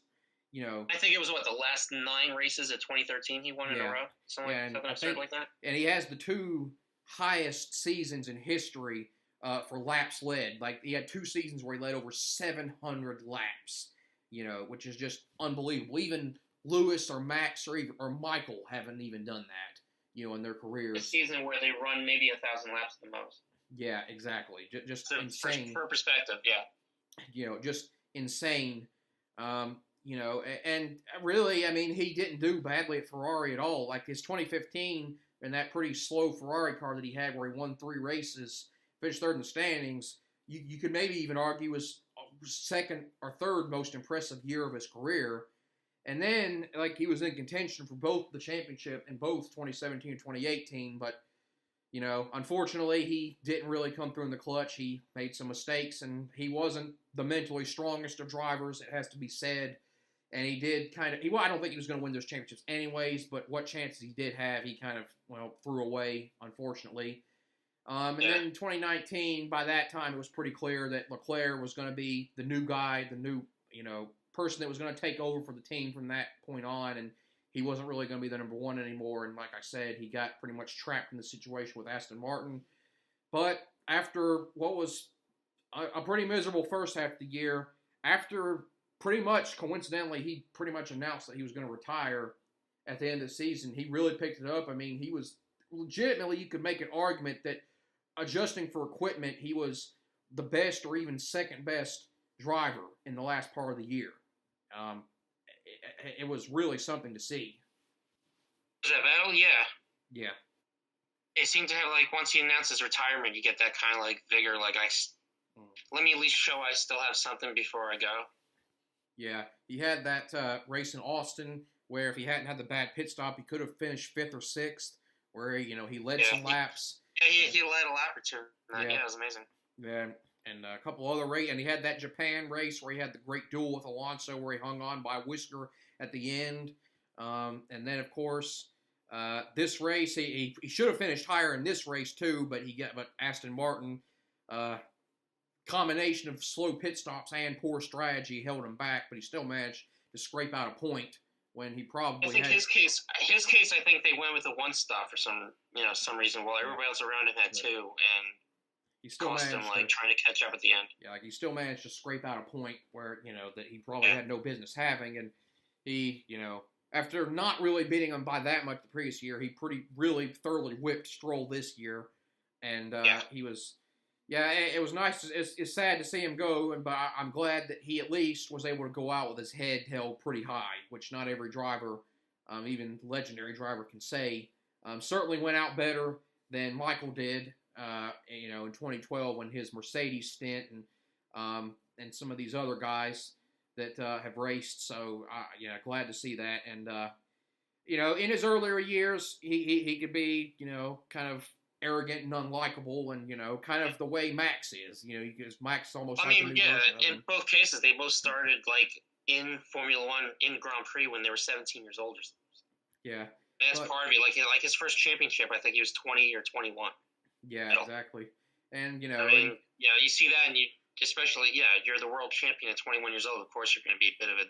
I think it was the last 9 races of 2013 he won in a row, something like that. And he has the 2 highest seasons in history for laps led. Like, he had 2 seasons where he led over 700 laps, which is just unbelievable. Even Lewis or Max or Michael haven't even done that, in their careers. A season where they run maybe 1,000 laps at the most. Yeah, exactly. Just so insane. For perspective, yeah. Just insane. And really, I mean, he didn't do badly at Ferrari at all. Like his 2015 and that pretty slow Ferrari car that he had where he won 3 races, finished 3rd in the standings, you could maybe even argue was 2nd or 3rd most impressive year of his career. And then, like, he was in contention for both the championship in both 2017 and 2018, but, unfortunately, he didn't really come through in the clutch. He made some mistakes, and he wasn't the mentally strongest of drivers, it has to be said. And he did I don't think he was going to win those championships anyways, but what chances he did have, he kind of, threw away, unfortunately. And then in 2019, by that time, it was pretty clear that Leclerc was going to be the new guy, the new, person that was going to take over for the team from that point on, and he wasn't really going to be the number 1 anymore. And like I said, he got pretty much trapped in the situation with Aston Martin. But after what was a pretty miserable first half of the year, after pretty much coincidentally, he pretty much announced that he was going to retire at the end of the season, he really picked it up. I mean, he was legitimately, you could make an argument that adjusting for equipment, he was the best or even second best driver in the last part of the year. It was really something to see. Was that Vettel? Yeah. Yeah. It seemed to have, once he announced his retirement, you get that kind of, vigor, let me at least show I still have something before I go. Yeah, he had that race in Austin where if he hadn't had the bad pit stop, he could have finished 5th or 6th, where, he led some laps. Yeah, he led a lap or 2. Yeah, it was amazing. Yeah, and a couple other races, and he had that Japan race where he had the great duel with Alonso where he hung on by a whisker at the end. And then, of course, this race, he should have finished higher in this race too, but Aston Martin, combination of slow pit stops and poor strategy held him back, but he still managed to scrape out a point when he probably I think his case, I think they went with a 1 stop for some reason, while everybody else around him had 2, and he still cost him trying to catch up at the end. Yeah, he still managed to scrape out a point where, that he probably had no business having, and he, after not really beating him by that much the previous year, he really thoroughly whipped Stroll this year, and he was... Yeah, it was nice. It's sad to see him go, but I'm glad that he at least was able to go out with his head held pretty high, which not every driver, even legendary driver, can say. Certainly went out better than Michael did, in 2012 when his Mercedes stint and some of these other guys that have raced. So, glad to see that. And, in his earlier years, he could be, kind of arrogant and unlikable, and kind of the way Max is, because Max almost. In both cases, they both started in Formula One in Grand Prix when they were 17 years old or something. Yeah, and that's part of it. Like his first championship, I think he was 20 or 21. Yeah, exactly. And you see that, and especially you're the world champion at 21 years old. Of course, you're going to be a bit of a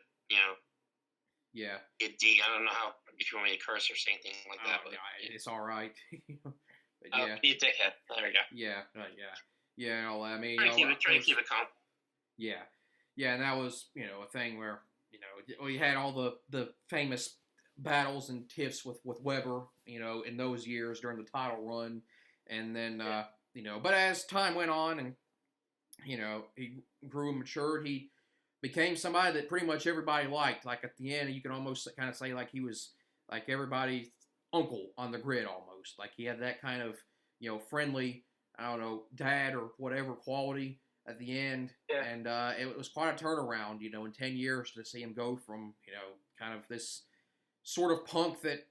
a D. I don't know if you want me to curse or say anything like that. But it's all right. But be a dickhead. There we go. Yeah. I mean, trying to keep it calm. Yeah, and that was a thing where he had all the famous battles and tiffs with Weber, in those years during the title run. And then, but as time went on and, he grew and matured, he became somebody that pretty much everybody liked. Like at the end, you can almost kind of say like he was like everybody's uncle on the grid almost. Like he had that kind of, friendly, I don't know, dad or whatever quality at the end. Yeah. And it was quite a turnaround, in 10 years to see him go from, kind of this sort of punk that,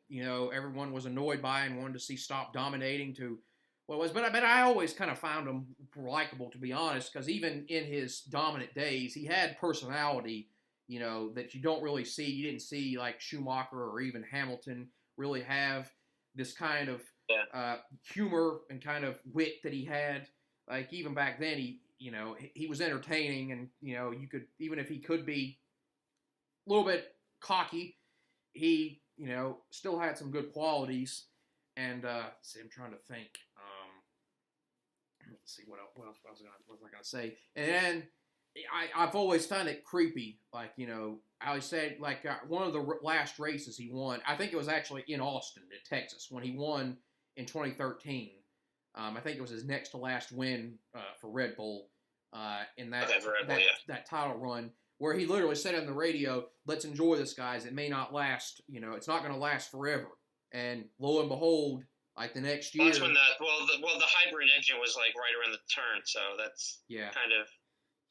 everyone was annoyed by and wanted to see stop dominating to what it was. But I always kind of found him likable, to be honest, because even in his dominant days, he had personality, that you don't really see. You didn't see like Schumacher or even Hamilton really have this kind of humor and kind of wit that he had. Like even back then, he was entertaining, and you could, even if he could be a little bit cocky, he still had some good qualities. And see, I'm trying to think. Let's see what else was I gonna say. And then I've always found it creepy, like I always said, like one of the last races he won, I think it was actually in Austin, at Texas, when he won in 2013. I think it was his next to last win for Red Bull in that title run, where he literally said on the radio, "Let's enjoy this, guys. It may not last. It's not going to last forever." And lo and behold, like the next year, that's when the hybrid engine was like right around the turn. So that's kind of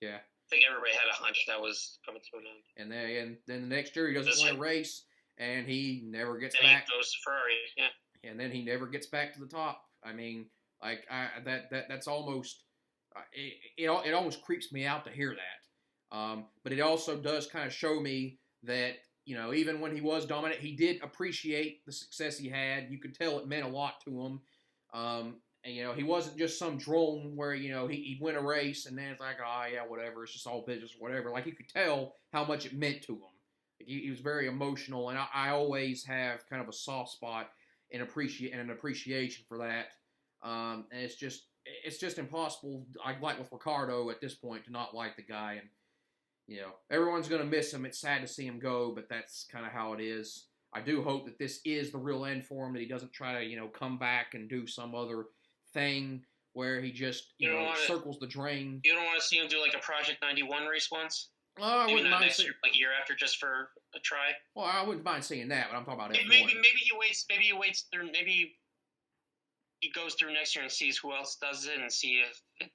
I think everybody had a hunch that was coming to an end. And then the next year he doesn't win a race, and he never gets back. He goes to Ferrari, and then he never gets back to the top. I mean, like that's almost it almost creeps me out to hear that. But it also does kind of show me that even when he was dominant, he did appreciate the success he had. You could tell it meant a lot to him. And, he wasn't just some drone where, he'd win a race and then it's like, oh, yeah, whatever. It's just all business, whatever. Like, you could tell how much it meant to him. He was very emotional, and I always have kind of a soft spot and an appreciation for that. And it's just impossible, like with Ricardo at this point, to not like the guy. And, everyone's going to miss him. It's sad to see him go, but that's kind of how it is. I do hope that this is the real end for him, that he doesn't try to, come back and do some other thing where he just, circles the drain. You don't want to see him do like a Project 91 race once? I wouldn't mind next year, like a year after, just for a try. Well, I wouldn't mind seeing that, but I'm talking about F1. Maybe he waits. Maybe he waits through. Maybe he goes through next year and sees who else does it and see if it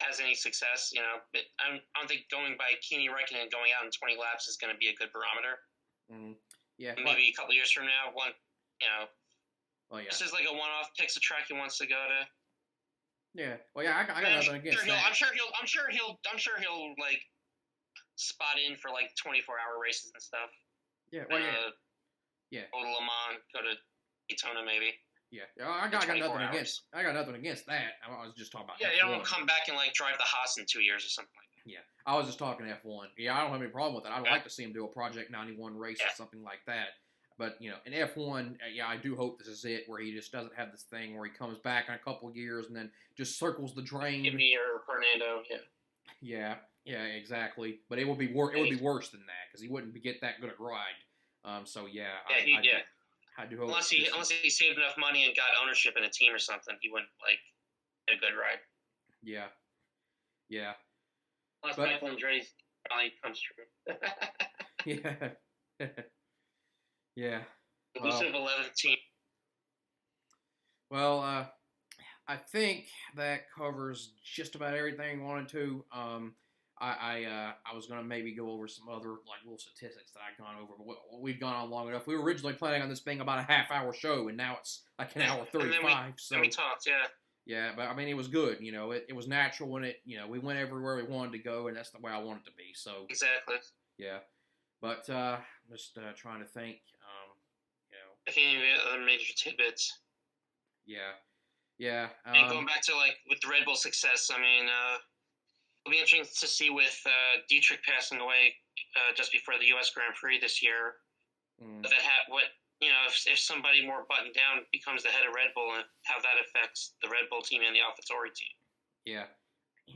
has any success. But I don't think going by Kimi Räikkönen and going out in 20 laps is going to be a good barometer. Mm-hmm. Yeah, maybe a couple years from now, Well, yeah. This is like a one-off. Picks a track he wants to go to. Yeah. Well, yeah. I got nothing against that. I'm sure he'll like spot in for like 24-hour races and stuff. Yeah. Well, yeah. Go to Le Mans, go to Daytona, maybe. Yeah. I got nothing against that. I was just talking about. Yeah, F1. you don't want to come back and like drive the Haas in 2 years or something like that. Yeah, I was just talking F1. Yeah, I don't have any problem with it. I'd like to see him do a Project 91 race or something like that. But, in F1, I do hope this is it, where he just doesn't have this thing where he comes back in a couple of years and then just circles the drain. Kimi or Fernando, Yeah, exactly. But it would be worse than that, because he wouldn't get that good a ride. I do hope. Unless he saved enough money and got ownership in a team or something, he wouldn't get a good ride. Yeah. Unless Michael Andretti's probably comes true. Yeah. Elusive 11th team. Well, I think that covers just about everything I wanted to. I was going to maybe go over some other little statistics that I've gone over, but we've gone on long enough. We were originally planning on this being about a half-hour show, and now it's like an hour 35. Then we talked, Yeah, but I mean, it was good. It was natural, and we went everywhere we wanted to go, and that's the way I wanted it to be. So exactly. Yeah, but just trying to think. I think any other major tidbits. Yeah. And going back to with the Red Bull success, I mean, it'll be interesting to see with Dietrich passing away just before the U.S. Grand Prix this year. If somebody more buttoned down becomes the head of Red Bull, and how that affects the Red Bull team and the AlphaTauri team. Yeah,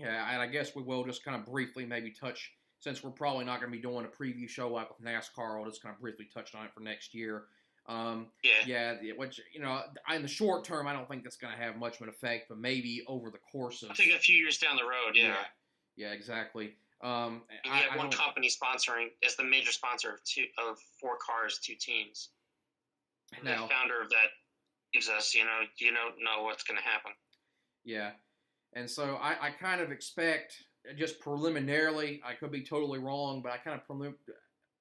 and I guess we will just kind of briefly maybe touch since we're probably not going to be doing a preview show like with NASCAR, I'll just kind of briefly touch on it for next year. Which, in the short term, I don't think that's going to have much of an effect, but maybe over the course of... I think a few years down the road, yeah. Yeah, exactly. You have one company sponsoring as the major sponsor of 4 cars, 2 teams. Now, the founder of that gives us, you don't know what's going to happen. Yeah. And so I kind of expect, just preliminarily, I could be totally wrong, but I kind of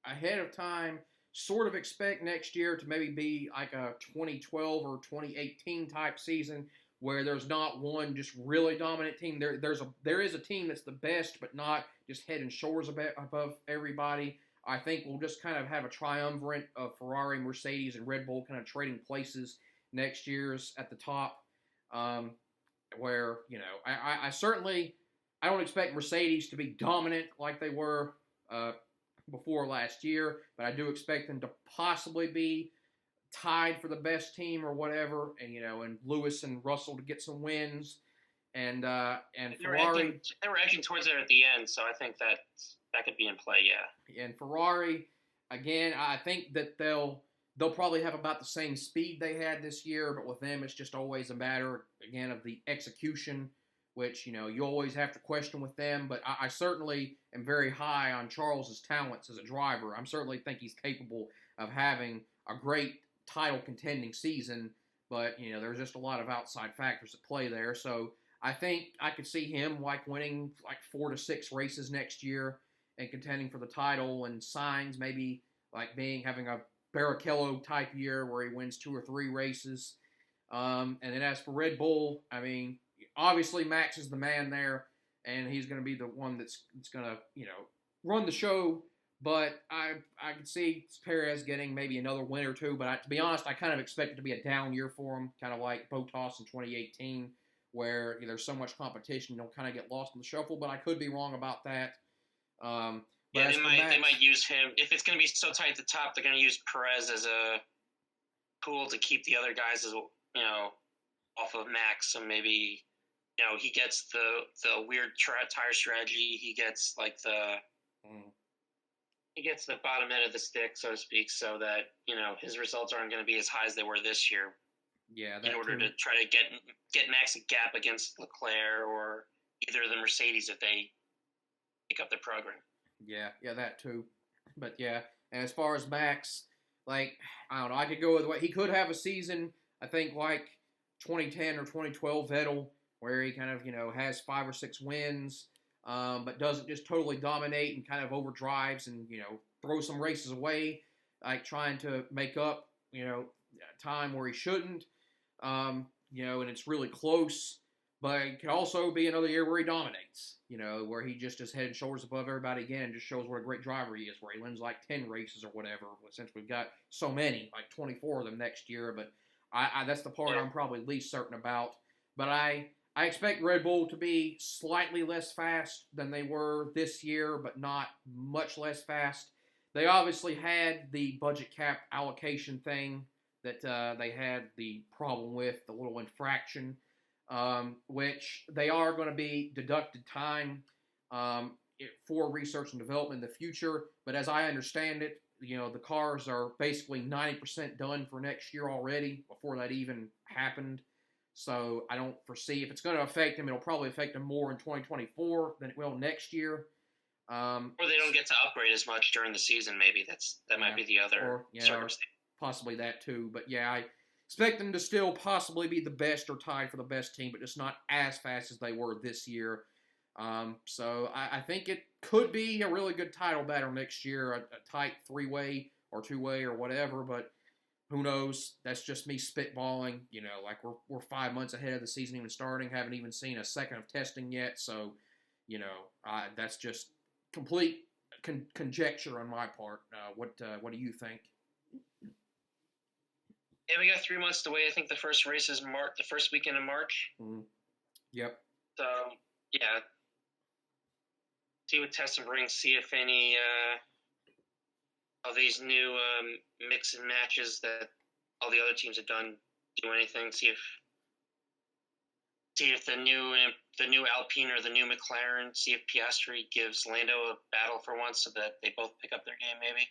ahead of time sort of expect next year to maybe be like a 2012 or 2018 type season where there's not one just really dominant team. There is a team that's the best, but not just head and shoulders above everybody. I think we'll just kind of have a triumvirate of Ferrari, Mercedes, and Red Bull kind of trading places next year's at the top. Where, I certainly, I don't expect Mercedes to be dominant like they were before last year, but I do expect them to possibly be tied for the best team or whatever, and Lewis and Russell to get some wins, and Ferrari. They were edging towards it at the end, so I think that could be in play, yeah. And Ferrari, again, I think that they'll probably have about the same speed they had this year, but with them, it's just always a matter, again, of the execution, which, you always have to question with them. But I certainly am very high on Charles's talents as a driver. I certainly think he's capable of having a great title contending season, but, there's just a lot of outside factors at play there. So I think I could see him winning 4 to 6 races next year and contending for the title, and Sainz maybe having a Barrichello type year where he wins 2 or 3 races. And then as for Red Bull, I mean, obviously Max is the man there, and he's going to be the one that's going to, run the show. But I could see Perez getting maybe another win or 2. But to be honest, I kind of expect it to be a down year for him, kind of like Bottas in 2018, where there's so much competition, you'll kind of get lost in the shuffle. But I could be wrong about that. They might use him. If it's going to be so tight at the top, they're going to use Perez as a tool to keep the other guys, off of Max. So maybe, he gets the weird tire strategy. He gets he gets the bottom end of the stick, so to speak, so that, his results aren't going to be as high as they were this year. Yeah, in order to try to get Max a gap against Leclerc or either of the Mercedes if they pick up their program. Yeah, that too. But yeah, and as far as Max, I don't know, I could go with what he could have a season, I think 2010 or 2012 Vettel, where he kind of, has 5 or 6 wins, but doesn't just totally dominate and kind of overdrives and, throw some races away, trying to make up, time where he shouldn't, and it's really close. But it could also be another year where he dominates, where he just is head and shoulders above everybody again and just shows what a great driver he is, where he wins 10 races or whatever, since we've got so many, 24 of them next year. But I that's the part I'm probably least certain about. But I expect Red Bull to be slightly less fast than they were this year, but not much less fast. They obviously had the budget cap allocation thing that they had the problem with, the little infraction. Which they are going to be deducted time for research and development in the future. But as I understand it, the cars are basically 90% done for next year already before that even happened. So I don't foresee, if it's going to affect them, it'll probably affect them more in 2024 than it will next year. Or they don't get to upgrade as much during the season, maybe. That might be the other circumstance. Or possibly that too. But yeah, I expect them to still possibly be the best or tied for the best team, but just not as fast as they were this year. So I think it could be a really good title battle next year, a tight 3-way or 2-way or whatever, but who knows? That's just me spitballing. We're 5 months ahead of the season even starting, haven't even seen a second of testing yet, so, that's just complete conjecture on my part. What do you think? Yeah, we got 3 months to wait. I think the first race is the first weekend in March. Mm-hmm. Yep. So, yeah. See what testing brings. See if any of these new mix and matches that all the other teams have done do anything. See see if the new Alpine or the new McLaren, see if Piastri gives Lando a battle for once, so that they both pick up their game, maybe.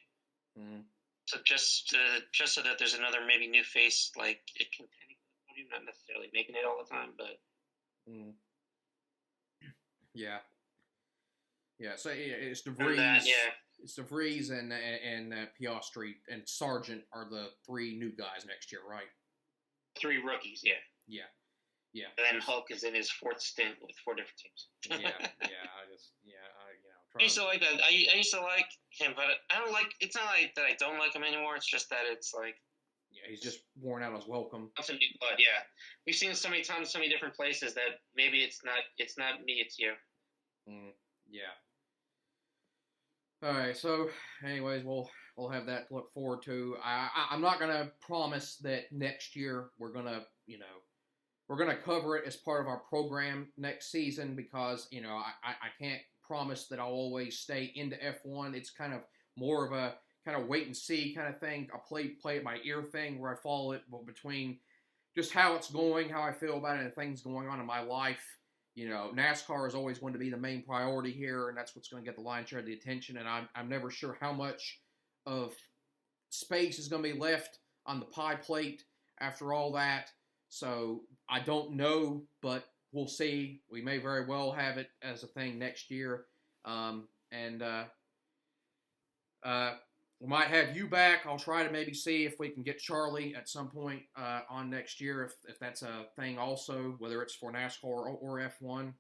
Mm. So just so that there's another maybe new face, like it contending for the podium, not necessarily making it all the time, but. Mm. Yeah. So it's De Vries. It's De Vries and Piastri and Sargent are the 3 new guys next year, right? 3 rookies, yeah. Yeah. And then Hulk is in his 4th stint with 4 different teams. I used to like that. I used to like him, but I don't like. It's not like that I don't like him anymore. It's just that it's like. Yeah, he's just worn out his welcome. Some new blood, yeah. We've seen so many times, so many different places that maybe it's not me, it's you. Yeah. All right. So, anyways, we'll have that to look forward to. I'm not gonna promise that next year we're gonna cover it as part of our program next season because I can't promise that I'll always stay into F1. It's kind of more of a kind of wait and see kind of thing. I play it by ear thing where I follow it between just how it's going, how I feel about it, and things going on in my life. NASCAR is always going to be the main priority here, and that's what's going to get the lion's share of the attention. And I'm never sure how much of space is going to be left on the pie plate after all that. So I don't know, but we'll see. We may very well have it as a thing next year. We might have you back. I'll try to maybe see if we can get Charlie at some point on next year, if that's a thing also, whether it's for NASCAR or F1.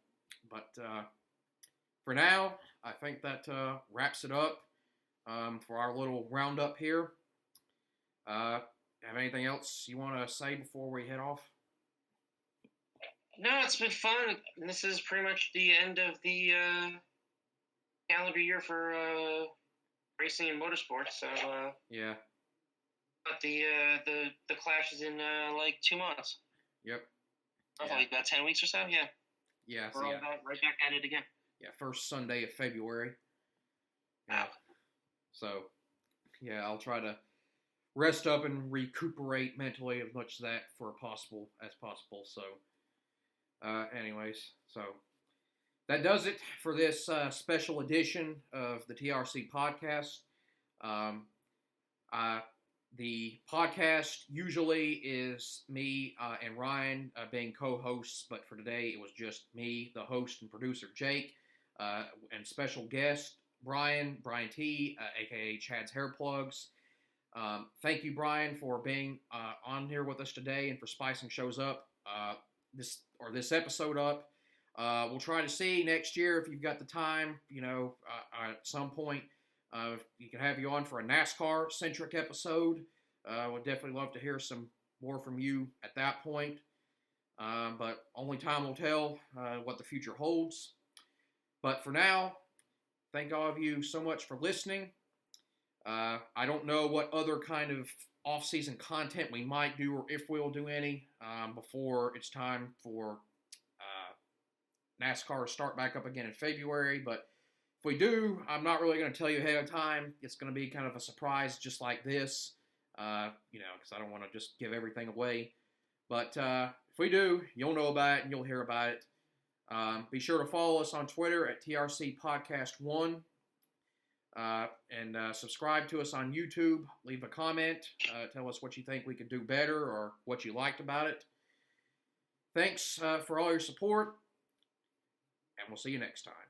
But for now, I think that wraps it up for our little roundup here. Have anything else you want to say before we head off? No, it's been fun. This is pretty much the end of the calendar year for racing and motorsports. So yeah. But the clash is in like 2 months. Yep. Like about 10 weeks or so. Yeah. Yeah. We're all right back at it again. Yeah, first Sunday of February. Yeah. So, yeah, I'll try to rest up and recuperate mentally as much of that as possible. So, anyways, so that does it for this special edition of the TRC podcast. The podcast usually is me and Ryan being co-hosts, but for today it was just me, the host and producer Jake, and special guest Brian T, aka Chad's Hair Plugs. Thank you, Brian, for being on here with us today and for spicing shows up this episode up. We'll try to see next year if you've got the time. At some point, you can have you on for a NASCAR centric episode. We'd definitely love to hear some more from you at that point. But only time will tell what the future holds. But for now, thank all of you so much for listening. I don't know what other kind of off-season content we might do, or if we'll do any, before it's time for NASCAR to start back up again in February. But if we do, I'm not really going to tell you ahead of time. It's going to be kind of a surprise just like this, because I don't want to just give everything away. But if we do, you'll know about it and you'll hear about it. Be sure to follow us on Twitter at TRC Podcast 1. And subscribe to us on YouTube. Leave a comment. Tell us what you think we could do better or what you liked about it. Thanks for all your support, and we'll see you next time.